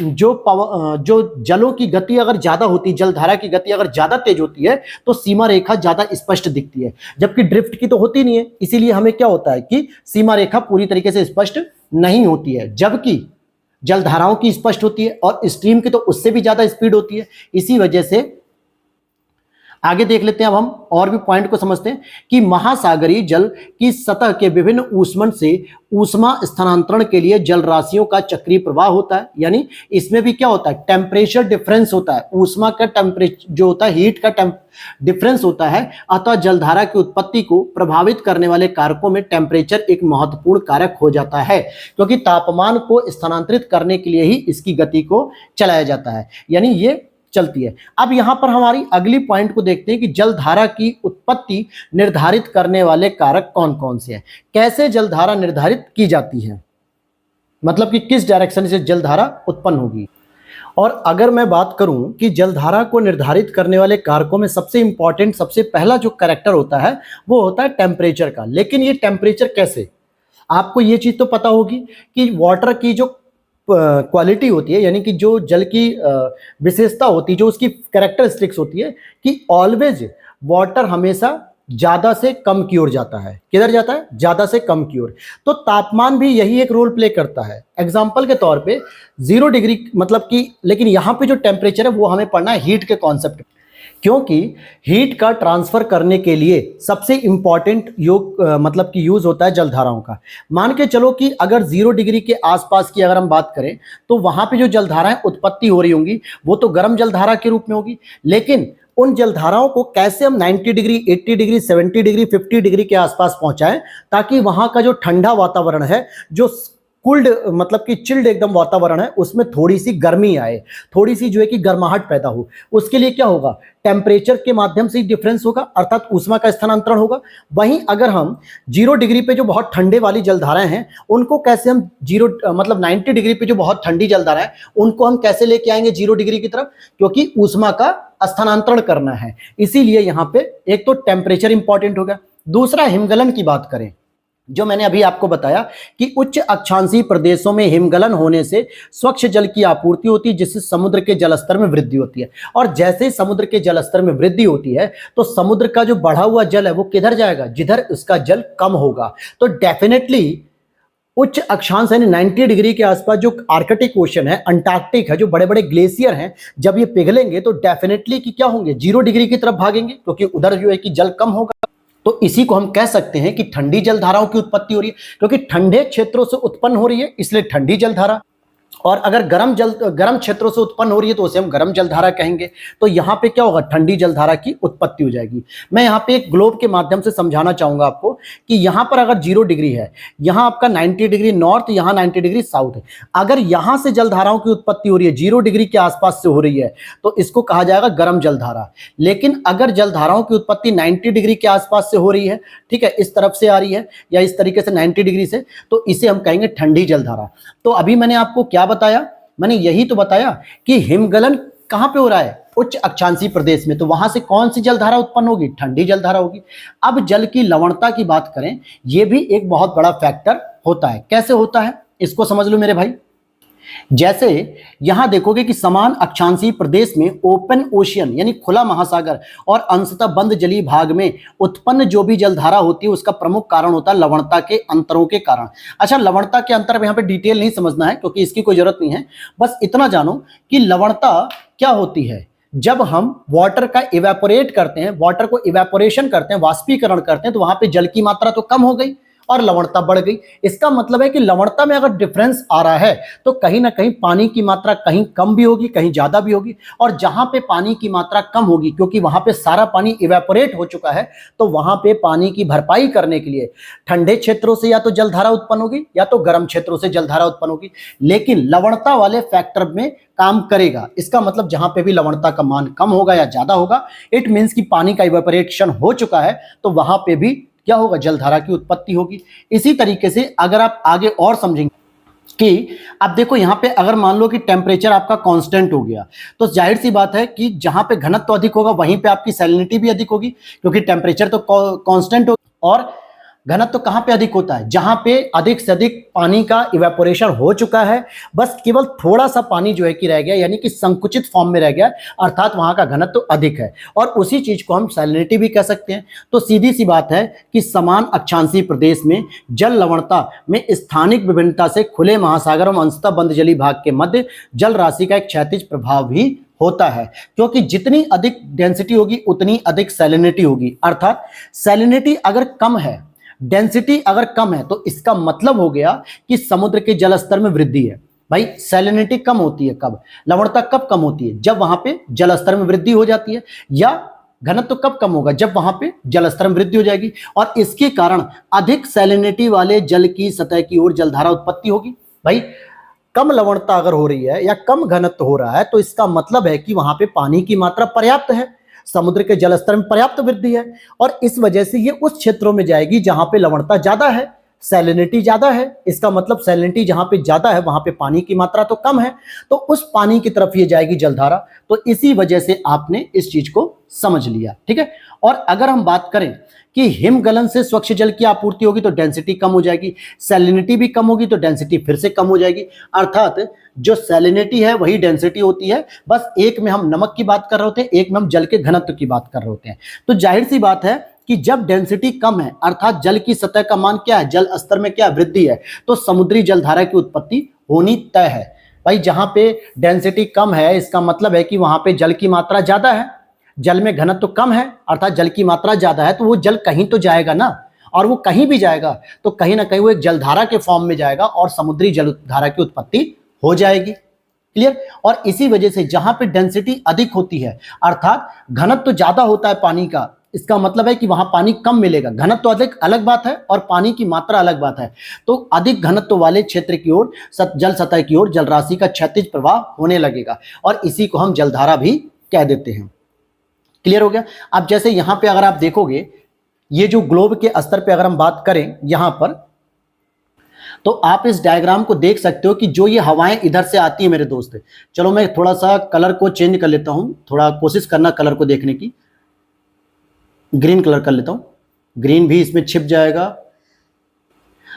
जो जलों की गति अगर ज्यादा होती है, जलधारा की गति अगर ज्यादा तेज होती है तो सीमा रेखा ज्यादा स्पष्ट दिखती है, जबकि ड्रिफ्ट की तो होती नहीं है। इसीलिए हमें क्या होता है कि सीमा रेखा पूरी तरीके से स्पष्ट नहीं होती है, जबकि जलधाराओं की स्पष्ट होती है और स्ट्रीम की तो उससे भी ज्यादा स्पीड होती है। इसी वजह से आगे देख लेते हैं, अब हम और भी पॉइंट को समझते हैं कि महासागरीय जल की सतह के विभिन्न ऊष्मन से ऊष्मा स्थानांतरण के लिए जल राशियों का चक्रीय प्रवाह होता है। यानी इसमें भी क्या होता है, टेम्परेचर डिफरेंस होता है, ऊष्मा का टेम्परेचर जो होता है, हीट का डिफरेंस होता है। अतः जलधारा की उत्पत्ति को प्रभावित करने वाले कारकों में टेम्परेचर एक महत्वपूर्ण कारक हो जाता है, क्योंकि तापमान को स्थानांतरित करने के लिए ही इसकी गति को चलाया जाता है, यानी ये चलती है। अब यहां पर हमारी अगली पॉइंट को देखते हैं कि जलधारा की उत्पत्ति निर्धारित करने वाले कारक कौन कौन से हैं, कैसे जलधारा निर्धारित की जाती है, मतलब कि किस डायरेक्शन से जलधारा उत्पन्न होगी। और अगर मैं बात करूं कि जलधारा को निर्धारित करने वाले कारकों में सबसे इंपॉर्टेंट, सबसे पहला जो कैरेक्टर होता है वो होता है टेम्परेचर का। लेकिन ये टेम्परेचर कैसे, आपको ये चीज तो पता होगी कि वाटर की जो क्वालिटी होती है, यानी कि जो जल की विशेषता होती है, जो उसकी कैरेक्टरिस्टिक्स होती है, कि ऑलवेज वाटर हमेशा ज्यादा से कम की ओर जाता है। किधर जाता है, ज्यादा से कम की ओर। तो तापमान भी यही एक रोल प्ले करता है। एग्जांपल के तौर पे 0 डिग्री मतलब कि, लेकिन यहाँ पे जो टेम्परेचर है वो हमें पढ़ना है हीट के कॉन्सेप्ट, क्योंकि हीट का ट्रांसफर करने के लिए सबसे इंपॉर्टेंट मतलब कि यूज होता है जलधाराओं का। मान के चलो कि अगर 0 डिग्री के आसपास की अगर हम बात करें तो वहां पे जो जलधाराएं उत्पत्ति हो रही होंगी वो तो गर्म जलधारा के रूप में होगी, लेकिन उन जलधाराओं को कैसे हम 90 डिग्री, 80 डिग्री, 70 डिग्री, 50 डिग्री के आसपास पहुंचाएं, ताकि वहां का जो ठंडा वातावरण है, जो कूल्ड मतलब कि चिल्ड एकदम वातावरण है, उसमें थोड़ी सी गर्मी आए, थोड़ी सी जो है कि गर्माहट पैदा हो, उसके लिए क्या होगा, टेम्परेचर के माध्यम से ही डिफरेंस होगा, अर्थात ऊष्मा का स्थानांतरण होगा। वहीं अगर हम 0 डिग्री पे जो बहुत ठंडे वाली जलधाराएं हैं, उनको कैसे हम मतलब 90 डिग्री पे जो बहुत ठंडी जलधारा है, उनको हम कैसे लेके आएंगे 0 डिग्री की तरफ, क्योंकि ऊष्मा का स्थानांतरण करना है। इसीलिए यहां पे एक तो टेम्परेचर इंपॉर्टेंट होगा। दूसरा, हिमगलन की बात करें, जो मैंने अभी आपको बताया कि उच्च अक्षांशीय प्रदेशों में हिमगलन होने से स्वच्छ जल की आपूर्ति होती है, जिससे समुद्र के जलस्तर में वृद्धि होती है। और जैसे ही समुद्र के जलस्तर में वृद्धि होती है, तो समुद्र का जो बढ़ा हुआ जल है वो किधर जाएगा, जिधर उसका जल कम होगा। तो डेफिनेटली उच्च अक्षांश यानी 90 डिग्री के आसपास जो आर्कटिक ओशन है, अंटार्कटिक है, जो बड़े बड़े ग्लेशियर हैं, जब ये पिघलेंगे तो डेफिनेटली कि क्या होंगे, 0 डिग्री की तरफ भागेंगे, क्योंकि उधर जो है कि जल कम होगा। तो इसी को हम कह सकते हैं कि ठंडी जलधाराओं की उत्पत्ति हो रही है, क्योंकि ठंडे क्षेत्रों से उत्पन्न हो रही है, इसलिए ठंडी जलधारा। और अगर गर्म क्षेत्रों से उत्पन्न हो रही है तो उसे हम गर्म जलधारा कहेंगे। तो यहां पे क्या होगा, ठंडी जलधारा की उत्पत्ति हो जाएगी। मैं यहां पे एक ग्लोब के माध्यम से समझाना चाहूंगा आपको कि यहां पर अगर 0 डिग्री है, यहां आपका 90 डिग्री नॉर्थ, यहां 90 डिग्री साउथ है। अगर यहां से जलधाराओं की उत्पत्ति हो रही है, 0 डिग्री के आसपास से हो रही है, तो इसको कहा जाएगा गर्म जलधारा। लेकिन अगर जलधाराओं की उत्पत्ति 90 डिग्री के आसपास से हो रही है, ठीक है, इस तरफ से आ रही है या इस तरीके से 90 डिग्री से, तो इसे हम कहेंगे ठंडी जलधारा। तो अभी मैंने आपको क्या बताया, मैंने यही तो बताया कि हिमगलन कहां पे हो रहा है, उच्च अक्षांशीय प्रदेश में, तो वहां से कौन सी जलधारा उत्पन्न होगी, ठंडी जलधारा होगी। अब जल की लवणता की बात करें, यह भी एक बहुत बड़ा फैक्टर होता है। कैसे होता है इसको समझ लो मेरे भाई। जैसे यहां देखोगे कि समान अक्षांशीय प्रदेश में ओपन ओशियन यानी खुला महासागर और अंशतः बंद जलीय भाग में उत्पन्न जो भी जलधारा होती है, उसका प्रमुख कारण होता है लवणता के अंतरों के कारण। अच्छा, लवणता के अंतर यहां पे डिटेल नहीं समझना है, क्योंकि इसकी कोई जरूरत नहीं है। बस इतना जानो कि लवणता क्या होती है। जब हम वाटर का इवेपोरेट करते हैं, वाटर को इवेपोरेशन करते हैं, वाष्पीकरण करते हैं, तो वहां पे जल की मात्रा तो कम हो गई और लवणता बढ़ गई। इसका मतलब है कि लवणता में अगर डिफरेंस आ रहा है, तो कहीं ना कहीं पानी की मात्रा कहीं कम भी होगी, कहीं ज्यादा भी होगी। और जहां पे पानी की मात्रा कम होगी, क्योंकि वहां पे सारा पानी इवेपोरेट हो चुका है, तो वहां पे पानी की भरपाई करने के लिए ठंडे क्षेत्रों से या तो जलधारा उत्पन्न होगी या तो गर्म क्षेत्रों से जलधारा उत्पन्न होगी। लेकिन लवणता वाले फैक्टर में काम करेगा। इसका मतलब जहां पे भी लवणता का मान कम होगा या ज्यादा होगा, इट मीन्स कि पानी का इवेपोरेशन हो चुका है, तो वहां पे भी क्या होगा, जलधारा की उत्पत्ति होगी। इसी तरीके से अगर आप आगे और समझेंगे कि अब देखो यहां पे अगर मान लो कि टेम्परेचर आपका कांस्टेंट हो गया, तो जाहिर सी बात है कि जहां पे घनत्व अधिक होगा वहीं पे आपकी सैलिनिटी भी अधिक होगी, क्योंकि टेम्परेचर तो कांस्टेंट होगा। और घनत्व कहां पे अधिक होता है, जहां पे अधिक से अधिक पानी का इवेपोरेशन हो चुका है, बस केवल थोड़ा सा पानी जो है कि रह गया, यानी कि संकुचित फॉर्म में रह गया, अर्थात वहां का घनत्व अधिक है। और उसी चीज को हम सैलिनिटी भी कह सकते हैं। तो सीधी सी बात है कि समान अक्षांशीय प्रदेश में जल लवणता में स्थानिक विभिन्नता से खुले महासागर एवं अंशतः बंद जलीय भाग के मध्य जल राशि का एक क्षैतिज प्रभाव भी होता है, क्योंकि जितनी अधिक डेंसिटी होगी उतनी अधिक सैलिनिटी होगी। अर्थात सैलिनिटी अगर कम है, डेंसिटी अगर कम है, तो इसका मतलब हो गया कि समुद्र के जल स्तर में वृद्धि है। भाई सैलिनिटी कम होती है कब, लवणता कब कम होती है, जब वहां पे जल स्तर में वृद्धि हो जाती है। या घनत्व कब कम होगा, जब वहां पे जल स्तर में वृद्धि हो जाएगी, और इसके कारण अधिक सैलिनिटी वाले जल की सतह की ओर जलधारा उत्पत्ति होगी। भाई कम लवणता अगर हो रही है या कम घनत्व हो रहा है, तो इसका मतलब है कि वहां पे पानी की मात्रा पर्याप्त है, समुद्र के जलस्तर में पर्याप्त वृद्धि है, और इस वजह से ये उस क्षेत्रों में जाएगी जहां पे लवणता ज्यादा है, सैलिनिटी ज्यादा है। इसका मतलब सैलिनिटी जहां पे ज्यादा है वहां पे पानी की मात्रा तो कम है, तो उस पानी की तरफ ये जाएगी जलधारा। तो इसी वजह से आपने इस चीज को समझ लिया, ठीक है। और अगर हम बात करें कि हिमगलन से स्वच्छ जल की आपूर्ति होगी तो डेंसिटी कम हो जाएगी, सैलिनिटी भी कम होगी तो डेंसिटी फिर से कम हो जाएगी। अर्थात जो सैलिनिटी है वही डेंसिटी होती है, बस एक में हम नमक की बात कर रहे होते हैं, एक में हम जल के घनत्व की बात कर रहे होते हैं। तो जाहिर सी बात है कि जब डेंसिटी कम है, अर्थात जल की सतह का मान क्या है, जल स्तर में क्या वृद्धि है, तो समुद्री जलधारा की उत्पत्ति होनी तय है। भाई जहां पे डेंसिटी कम है, इसका मतलब है कि वहां पे जल की मात्रा ज्यादा है, जल में घनत्व कम है, अर्थात जल की मात्रा ज्यादा है, तो वो जल कहीं तो जाएगा ना, और वो कहीं भी जाएगा तो कहीं ना कहीं वो एक जलधारा के फॉर्म में जाएगा और समुद्री जलधारा की उत्पत्ति हो जाएगी। क्लियर। और इसी वजह से जहां पे डेंसिटी अधिक होती है, अर्थात घनत्व ज्यादा होता है पानी का, इसका मतलब है कि वहां पानी कम मिलेगा। घनत्व अधिक अलग बात है और पानी की मात्रा अलग बात है। तो अधिक घनत्व वाले क्षेत्र की ओर जल सतह की ओर जलराशि का क्षैतिज प्रवाह होने लगेगा और इसी को हम जलधारा भी कह देते हैं। क्लियर हो गया। अब जैसे यहां पे अगर आप देखोगे, ये जो ग्लोब के स्तर पे अगर हम बात करें यहां पर, तो आप इस डायग्राम को देख सकते हो कि जो ये हवाएं इधर से आती है मेरे दोस्त। चलो मैं थोड़ा सा कलर को चेंज कर लेता हूं, थोड़ा कोशिश करना कलर को देखने की। ग्रीन कलर कर लेता हूं, ग्रीन भी इसमें छिप जाएगा।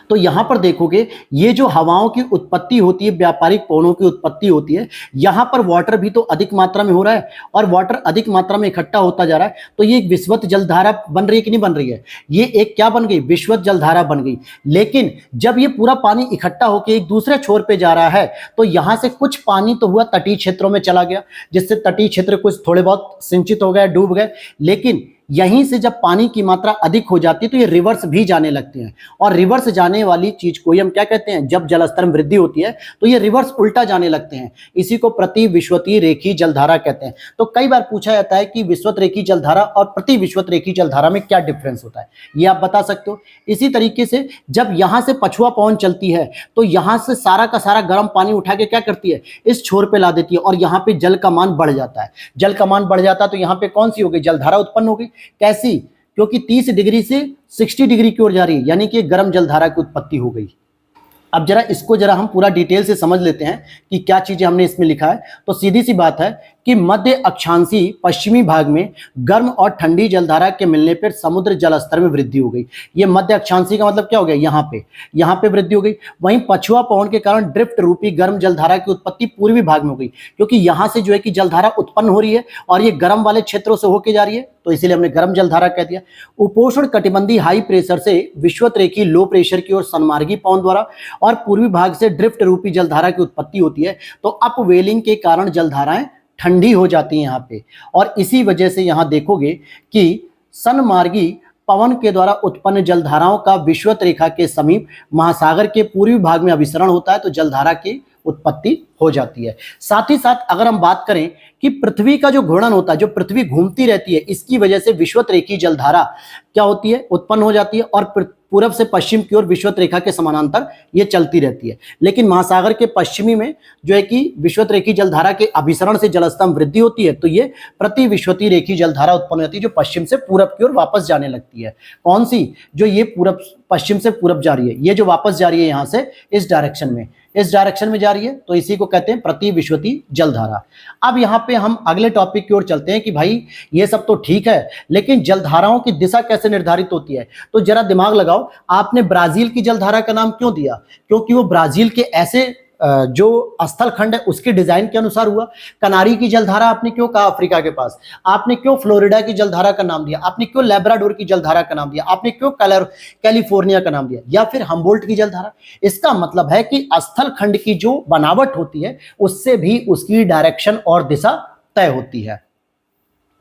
तो यहां पर देखोगे ये जो हवाओं की उत्पत्ति होती है, व्यापारिक पवनों की उत्पत्ति होती है, यहां पर वाटर भी तो अधिक मात्रा में हो रहा है और वाटर अधिक मात्रा में इकट्ठा होता जा रहा है। तो ये एक विषवत जलधारा बन रही है कि नहीं बन रही है? ये एक क्या बन गई? विषवत जलधारा बन गई। लेकिन जब ये पूरा पानी इकट्ठा होकर एक दूसरे छोर पे जा रहा है तो यहां से कुछ पानी तो हुआ तटीय क्षेत्रों में चला गया, जिससे तटीय क्षेत्र कुछ थोड़े बहुत सिंचित हो गए, डूब गए। लेकिन यहीं से जब पानी की मात्रा अधिक हो जाती है तो ये रिवर्स भी जाने लगते हैं, और रिवर्स जाने वाली चीज को हम क्या कहते हैं? जब जलस्तर में वृद्धि होती है तो ये रिवर्स उल्टा जाने लगते हैं। इसी को प्रति विषुवतीय रेखीय जलधारा कहते हैं। तो कई बार पूछा जाता है कि विषुवत रेखीय जलधारा और प्रति विषुवत रेखीय जलधारा में क्या डिफरेंस होता है, ये आप बता सकते हो। इसी तरीके से जब यहां से पछुआ पवन चलती है तो यहां से सारा का सारा गर्म पानी उठा के क्या करती है? इस छोर पे ला देती है और यहां पे जल का मान बढ़ जाता है। जल का मान बढ़ जाता है तो यहां पे कौन सी हो गई? जलधारा उत्पन्न हो गई। कैसी? क्योंकि 30 डिग्री से 60 डिग्री की ओर जा रही है, यानी कि गर्म जलधारा की उत्पत्ति हो गई। अब जरा इसको जरा हम पूरा डिटेल से समझ लेते हैं कि क्या चीजें हमने इसमें लिखा है। तो सीधी सी बात है कि मध्य अक्षांशी पश्चिमी भाग में गर्म और ठंडी जलधारा के मिलने पर समुद्र जलस्तर में वृद्धि हो गई। ये मध्य अक्षांशी का मतलब क्या हो गया? यहाँ पे वृद्धि हो गई। वहीं पछुआ पवन के कारण ड्रिफ्ट रूपी गर्म जलधारा की उत्पत्ति पूर्वी भाग में हो गई, क्योंकि यहां से जो है कि जलधारा उत्पन्न हो रही है और ये गर्म वाले क्षेत्रों से होकर जा रही है, तो इसीलिए हमने गर्म जलधारा कह दिया। उपोष्ण कटिबंधी हाई प्रेशर से विषुवत रेखीय लो प्रेशर की ओर सन्मार्गी पवन द्वारा और पूर्वी भाग से ड्रिफ्ट रूपी जलधारा की उत्पत्ति होती है। तो अपवेलिंग के कारण जलधाराएं ठंडी हो जाती हैं यहाँ पे, और इसी वजह से यहाँ देखोगे कि सन्मार्गी पवन के द्वारा उत्पन्न जलधाराओं का विषुवत रेखा के समीप महासागर के पूर्वी भाग में अभिसरण होता है, तो जलधारा की उत्पत्ति हो जाती है। साथ ही साथ अगर हम बात करें कि पृथ्वी का जो घूर्णन होता है, जो पृथ्वी घूमती रहती है, इसकी वजह से विषुवत रेखीय जलधारा क्या होती है? उत्पन्न हो जाती है और पूरब से पश्चिम की ओर विषुवत रेखा के समानांतर ये चलती रहती है। लेकिन महासागर के पश्चिमी में जो है कि विषुवत रेखीय जलधारा के अभिसरण से जलस्तर में वृद्धि होती है, तो ये प्रति विषुवतीय रेखीय जलधारा उत्पन्न होती है, जो पश्चिम से पूरब की ओर वापस जाने लगती है। कौन सी? जो ये पूरब पश्चिम से पूरब जा रही है, ये जो वापस जा रही है यहां से इस डायरेक्शन में जा रही है, तो इसी को कहते हैं प्रति विषुवतीय जलधारा। अब यहाँ पे हम अगले टॉपिक की ओर चलते हैं कि भाई ये सब तो ठीक है, लेकिन जलधाराओं की दिशा कैसे निर्धारित होती है? तो जरा दिमाग लगाओ, आपने ब्राजील की जलधारा का नाम क्यों दिया? क्योंकि वो ब्राजील के ऐसे जो स्थल खंड है उसके डिजाइन के अनुसार हुआ। कनारी की जलधारा आपने क्यों कहा अफ्रीका के पास? आपने क्यों फ्लोरिडा की जलधारा का नाम दिया? आपने क्यों लेब्राडोर की जलधारा का नाम दिया? आपने क्यों कैलिफोर्निया का नाम दिया, या फिर हम्बोल्ट की जलधारा? इसका मतलब है कि स्थल खंड की जो बनावट होती है उससे भी उसकी डायरेक्शन और दिशा तय होती है।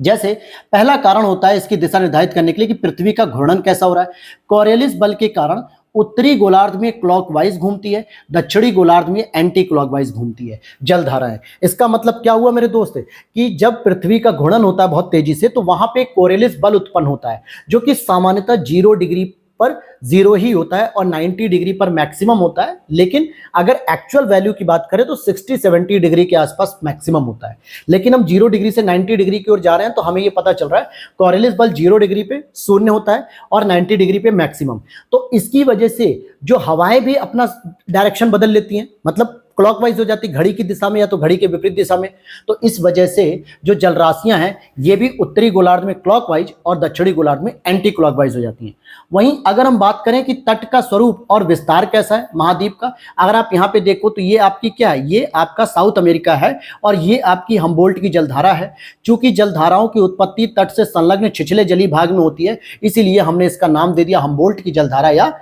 जैसे पहला कारण होता है इसकी दिशा निर्धारित करने के लिए कि पृथ्वी का घूर्णन कैसा हो रहा है। कोरियोलिस बल के कारण उत्तरी गोलार्ध में क्लॉकवाइज घूमती है, दक्षिणी गोलार्ध में एंटी क्लॉकवाइज घूमती है जलधाराएं। इसका मतलब क्या हुआ मेरे दोस्त कि जब पृथ्वी का घूर्णन होता है बहुत तेजी से, तो वहां पे कोरियोलिस बल उत्पन्न होता है, जो कि सामान्यतः 0 डिग्री पर 0 ही होता है और 90 डिग्री पर मैक्सिमम होता है। लेकिन अगर एक्चुअल वैल्यू की बात करें तो 60-70 डिग्री के आसपास मैक्सिमम होता है। लेकिन हम 0 डिग्री से 90 डिग्री की ओर जा रहे हैं, तो हमें ये पता चल रहा है कोरियोलिस बल 0 डिग्री पे शून्य होता है और 90 डिग्री पे मैक्सिमम। तो इसकी वजह से जो हवाएं भी अपना डायरेक्शन बदल लेती हैं, मतलब क्लॉकवाइज हो जाती, घड़ी की दिशा में या तो घड़ी के विपरीत दिशा में। तो इस वजह से जो जलराशियां हैं ये भी उत्तरी गोलार्ध में क्लॉकवाइज और दक्षिणी गोलार्ध में एंटी क्लॉकवाइज हो जाती हैं। वहीं अगर हम बात करें कि तट का स्वरूप और विस्तार कैसा है महाद्वीप का, अगर आप यहाँ पे देखो तो ये आपकी क्या है? ये आपका साउथ अमेरिका है और ये आपकी हम्बोल्ट की जलधारा है। चूंकि जलधाराओं की उत्पत्ति तट से संलग्न छिछले जलीय भाग में होती है, इसीलिए हमने इसका नाम दे दिया हम्बोल्ट की जलधारा या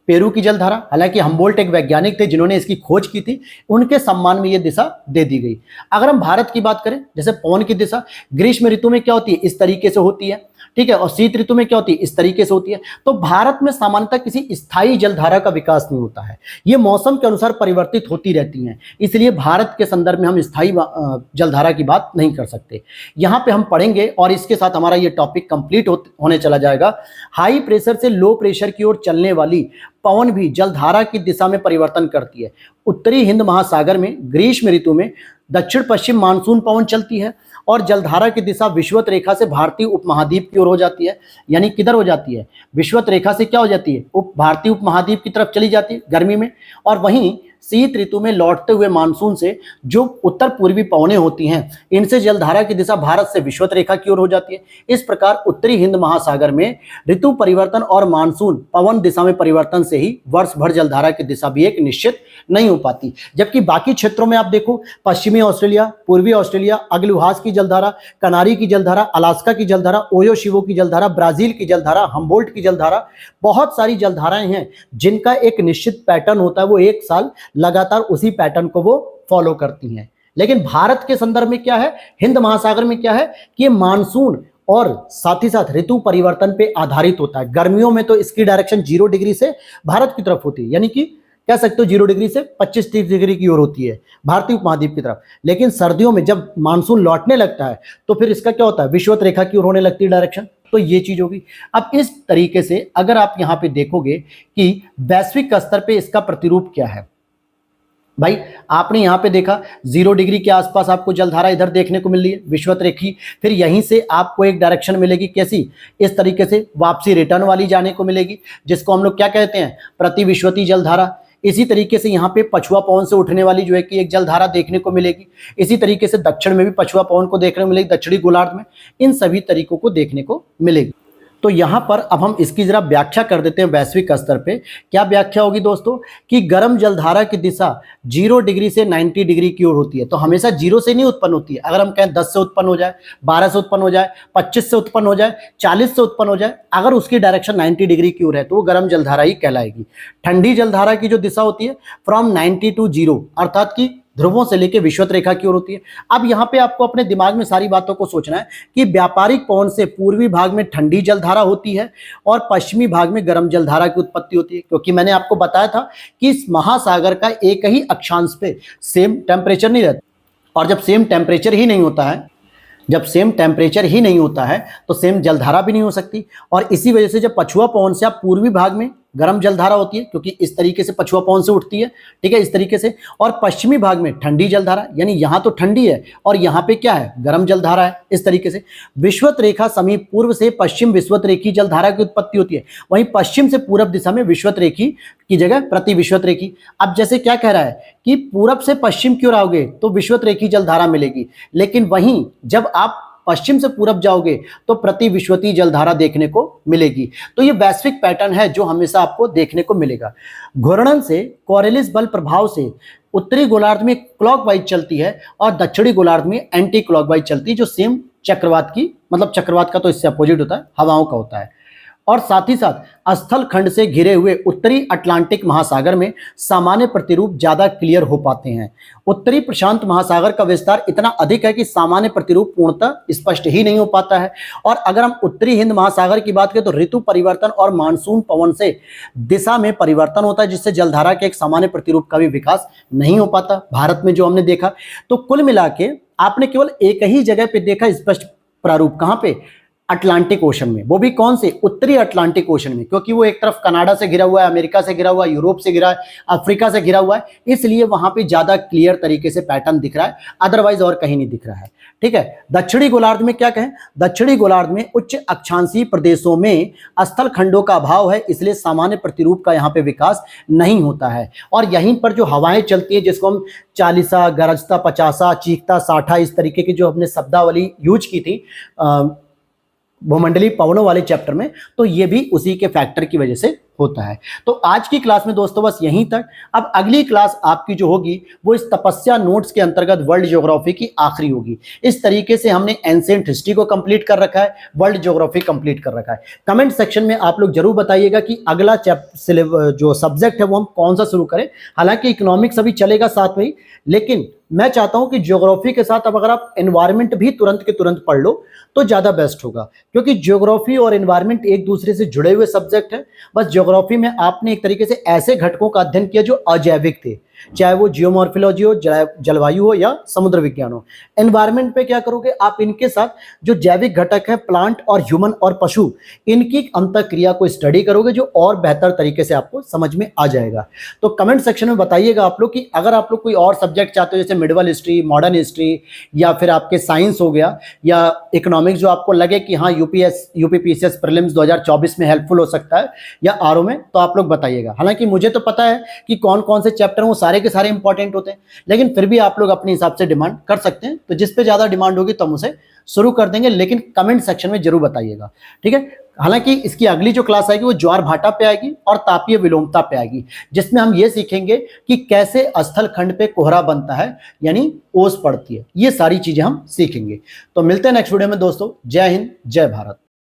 पेरू की जलधारा। हालांकि हम्बोल्ट एक वैज्ञानिक थे जिन्होंने इसकी खोज की थी, उनके सम्मान में यह दिशा दे दी गई। अगर हम भारत की बात करें, जैसे पवन की दिशा ग्रीष्म ऋतु में क्या होती है? इस तरीके से होती है। ठीक है, और शीत ऋतु में क्या होती है, इस तरीके से होती है। तो भारत में सामान्यतः किसी स्थायी जलधारा का विकास नहीं होता है, ये मौसम के अनुसार परिवर्तित होती रहती हैं, इसलिए भारत के संदर्भ में हम स्थायी जलधारा की बात नहीं कर सकते। यहाँ पे हम पढ़ेंगे और इसके साथ हमारा ये टॉपिक कंप्लीट होने चला जाएगा। हाई प्रेशर से लो प्रेशर की ओर चलने वाली पवन भी जलधारा की दिशा में परिवर्तन करती है। उत्तरी हिंद महासागर में ग्रीष्म ऋतु में दक्षिण पश्चिम मानसून पवन चलती है और जलधारा की दिशा विषुवत रेखा से भारतीय उपमहाद्वीप की ओर हो जाती है। यानी किधर हो जाती है, विषुवत रेखा से क्या हो जाती है, भारतीय उपमहाद्वीप की तरफ चली जाती है गर्मी में। और वहीं शीत ऋतु में लौटते हुए मानसून से जो उत्तर पूर्वी पवनें होती हैं, इनसे जलधारा की दिशा भारत से विषुवत रेखा की ओर हो जाती है। इस प्रकार उत्तरी हिंद महासागर में ऋतु परिवर्तन और मानसून पवन दिशा में परिवर्तन से ही वर्ष भर जलधारा की दिशा भी एक निश्चित नहीं हो पाती। जबकि बाकी क्षेत्रों में आप देखो, पश्चिमी ऑस्ट्रेलिया, पूर्वी ऑस्ट्रेलिया, अग्लुहास की जलधारा, कनारी की जलधारा, अलास्का की जलधारा, ओयो शिवो की जलधारा, ब्राजील की जलधारा, हम्बोल्ट की जलधारा, बहुत सारी जलधाराएं हैं जिनका एक निश्चित पैटर्न होता है, वो एक साल लगातार उसी पैटर्न को वो फॉलो करती हैं। लेकिन भारत के संदर्भ में क्या है, हिंद महासागर में क्या है कि मानसून और साथ ही साथ ऋतु परिवर्तन पे आधारित होता है। गर्मियों में तो इसकी डायरेक्शन 0 डिग्री से भारत की तरफ होती है, यानी कि कह सकते हो 0 डिग्री से 25-30 डिग्री की ओर होती है भारतीय उपमहाद्वीप की तरफ। लेकिन सर्दियों में जब मानसून लौटने लगता है तो फिर इसका क्या होता है, विषुवत रेखा की ओर होने लगती है डायरेक्शन। तो ये चीज होगी। अब इस तरीके से अगर आप यहाँ पे देखोगे कि वैश्विक स्तर पे इसका प्रतिरूप क्या है, भाई आपने यहां पे देखा 0 डिग्री के आसपास आपको जलधारा इधर देखने को मिल रही है विषुवत रेखी, फिर यहीं से आपको एक डायरेक्शन मिलेगी, कैसी, इस तरीके से वापसी रिटर्न वाली जाने को मिलेगी, जिसको हम लोग क्या कहते हैं, प्रति विषुवती जलधारा। इसी तरीके से यहाँ पे पछुआ पवन से उठने वाली जो है कि एक जलधारा देखने को मिलेगी। इसी तरीके से दक्षिण में भी पछुआ पवन को देखने को मिलेगी, दक्षिणी गोलार्ध में, इन सभी तरीकों को देखने को मिलेगी। तो यहाँ पर अब हम इसकी जरा व्याख्या कर देते हैं वैश्विक स्तर पे। क्या व्याख्या होगी दोस्तों, कि गर्म जलधारा की दिशा 0 डिग्री से 90 डिग्री की ओर होती है। तो हमेशा 0 से नहीं उत्पन्न होती है, अगर हम कहें 10 से उत्पन्न हो जाए, 12 से उत्पन्न हो जाए, 25 से उत्पन्न हो जाए, 40 से उत्पन्न हो जाए, अगर उसकी डायरेक्शन 90 डिग्री की ओर है तो वो गर्म जलधारा ही कहलाएगी। ठंडी जलधारा की जो दिशा होती है फ्रॉम 90 to 0, अर्थात कि ध्रुवों से लेकर विषुवत रेखा की ओर होती है। अब यहाँ पे आपको अपने दिमाग में सारी बातों को सोचना है कि व्यापारिक पवन से पूर्वी भाग में ठंडी जलधारा होती है और पश्चिमी भाग में गर्म जलधारा की उत्पत्ति होती है, क्योंकि मैंने आपको बताया था कि इस महासागर का एक ही अक्षांश पे सेम टेम्परेचर नहीं रहता, और जब सेम टेम्परेचर ही नहीं होता है, जब सेम टेम्परेचर ही नहीं होता है तो सेम जलधारा भी नहीं हो सकती। और इसी वजह से जब पछुआ पवन से आप पूर्वी भाग में गर्म जलधारा होती है, क्योंकि इस तरीके से पछुआ पवन से उठती है, ठीक है, इस तरीके से, और पश्चिमी भाग में ठंडी जलधारा, यानी यहाँ तो ठंडी है और यहाँ पे क्या है, गर्म जलधारा है। इस तरीके से विषुवत रेखा समीप पूर्व से पश्चिम विषुवत रेखी जलधारा की उत्पत्ति होती है, वहीं पश्चिम से पूरब दिशा में विषुवत रेखी की जगह प्रति विषुवत रेखी। अब जैसे क्या कह रहा है कि पूरब से पश्चिम की ओर आओगे तो विषुवत रेखी जलधारा मिलेगी, लेकिन वहीं जब आप पश्चिम से पूरब जाओगे तो प्रति विषुवती जलधारा देखने को मिलेगी। तो ये वैश्विक पैटर्न है जो हमेशा आपको देखने को मिलेगा। घूर्णन से कोरियलिस बल प्रभाव से उत्तरी गोलार्ध में क्लॉकवाइज चलती है और दक्षिणी गोलार्ध में एंटी क्लॉकवाइज चलती है, जो सेम चक्रवात की, मतलब चक्रवात का तो इससे अपोजिट होता है, हवाओं का होता है। और साथ ही साथ स्थल खंड से घिरे हुए उत्तरी अटलांटिक महासागर में सामान्य प्रतिरूप ज्यादा क्लियर हो पाते हैं। उत्तरी प्रशांत महासागर का विस्तार इतना अधिक है कि सामान्य प्रतिरूप पूर्णतः स्पष्ट ही नहीं हो पाता है। और अगर हम उत्तरी हिंद महासागर की बात करें तो ऋतु परिवर्तन और मानसून पवन से दिशा में परिवर्तन होता है, जिससे जलधारा के एक सामान्य प्रतिरूप का भी विकास नहीं हो पाता भारत में, जो हमने देखा। तो कुल मिला के आपने केवल एक ही जगह पे देखा स्पष्ट प्रारूप, कहाँ पे, अटलांटिक ओशन में, वो भी कौन से, उत्तरी अटलांटिक ओशन में, क्योंकि वो एक तरफ कनाडा से घिरा हुआ है, अमेरिका से घिरा हुआ है, यूरोप से घिरा है, अफ्रीका से घिरा हुआ है, इसलिए वहां पे ज्यादा क्लियर तरीके से पैटर्न दिख रहा है, अदरवाइज और कहीं नहीं दिख रहा है। ठीक है, दक्षिणी गोलार्ध में क्या कहें, दक्षिणी गोलार्ध में उच्च अक्षांशीय प्रदेशों में स्थल खंडों का अभाव है, इसलिए सामान्य प्रतिरूप का यहाँ पे विकास नहीं होता है। और यहीं पर जो हवाएं चलती है, जिसको हम चालीसा, गरजता, पचासा, चीखता, साठा, इस तरीके की जो हमने शब्दावली यूज की थी भूमंडलीय पवनों वाले चैप्टर में, तो ये भी उसी के फैक्टर की वजह से होता है। तो आज की क्लास में दोस्तों बस यहीं तक। अब अगली क्लास आपकी जो होगी वो इस तपस्या नोट्स के अंतर्गत वर्ल्ड ज्योग्राफी की आखिरी होगी। इस तरीके से हमने एंशिएंट हिस्ट्री को कंप्लीट कर रखा है, वर्ल्ड ज्योग्राफी कंप्लीट कर रखा है। कमेंट सेक्शन में आप लोग जरूर बताइएगा कि अगला जो सब्जेक्ट है वो हम कौन सा शुरू करें। हालांकि इकोनॉमिक्स अभी चलेगा साथ में ही, लेकिन मैं चाहता हूं कि ज्योग्राफी के साथ अब अगर आप एनवायरनमेंट भी तुरंत के तुरंत पढ़ लो तो ज़्यादा बेस्ट होगा, क्योंकि ज्योग्राफी और एनवायरनमेंट एक दूसरे से जुड़े हुए सब्जेक्ट हैं। बस ज्योग्राफी में आपने एक तरीके से ऐसे घटकों का अध्ययन किया जो अजैविक थे, चाहे वो जियोमॉर्फोलॉजी हो, जलवायु हो या समुद्र विज्ञान हो। एनवायरनमेंट पे क्या करोगे आप, इनके साथ जो जैविक घटक हैं प्लांट और ह्यूमन और पशु, इनकी अंतःक्रिया को स्टडी करोगे जो और बेहतर तरीके से आपको समझ में आ जाएगा। तो कमेंट सेक्शन में बताइएगा आप लोग कि अगर आप लोग कोई और सब्जेक्ट चाहते हो, जैसे मिडिवल हिस्ट्री, मॉडर्न हिस्ट्री, या फिर आपके साइंस हो गया, या इकोनॉमिक्स, जो आपको लगे कि हाँ यूपीपीसीएस प्रीलिम्स 2024 में हेल्पफुल हो सकता है या आरओ में, तो आप लोग बताइएगा। हालांकि मुझे तो पता है कि कौन कौन से चैप्टर वो सारे के सारे इंपॉर्टेंट होते हैं, लेकिन फिर भी आप लोग अपने हिसाब से डिमांड कर सकते हैं। तो जिस पे ज्यादा डिमांड होगी तो हम उसे शुरू कर देंगे, लेकिन कमेंट सेक्शन में जरूर बताइएगा, ठीक है। हालांकि इसकी अगली जो क्लास आएगी वो ज्वार भाटा पे आएगी और तापीय विलोमता पे आएगी, जिसमें हम ये सीखेंगे कि कैसे स्थल खंड पे कोहरा बनता है, यानी ओस पड़ती है। ये सारी चीजें हम सीखेंगे। तो मिलते हैं नेक्स्ट वीडियो में दोस्तों। जय हिंद, जय भारत।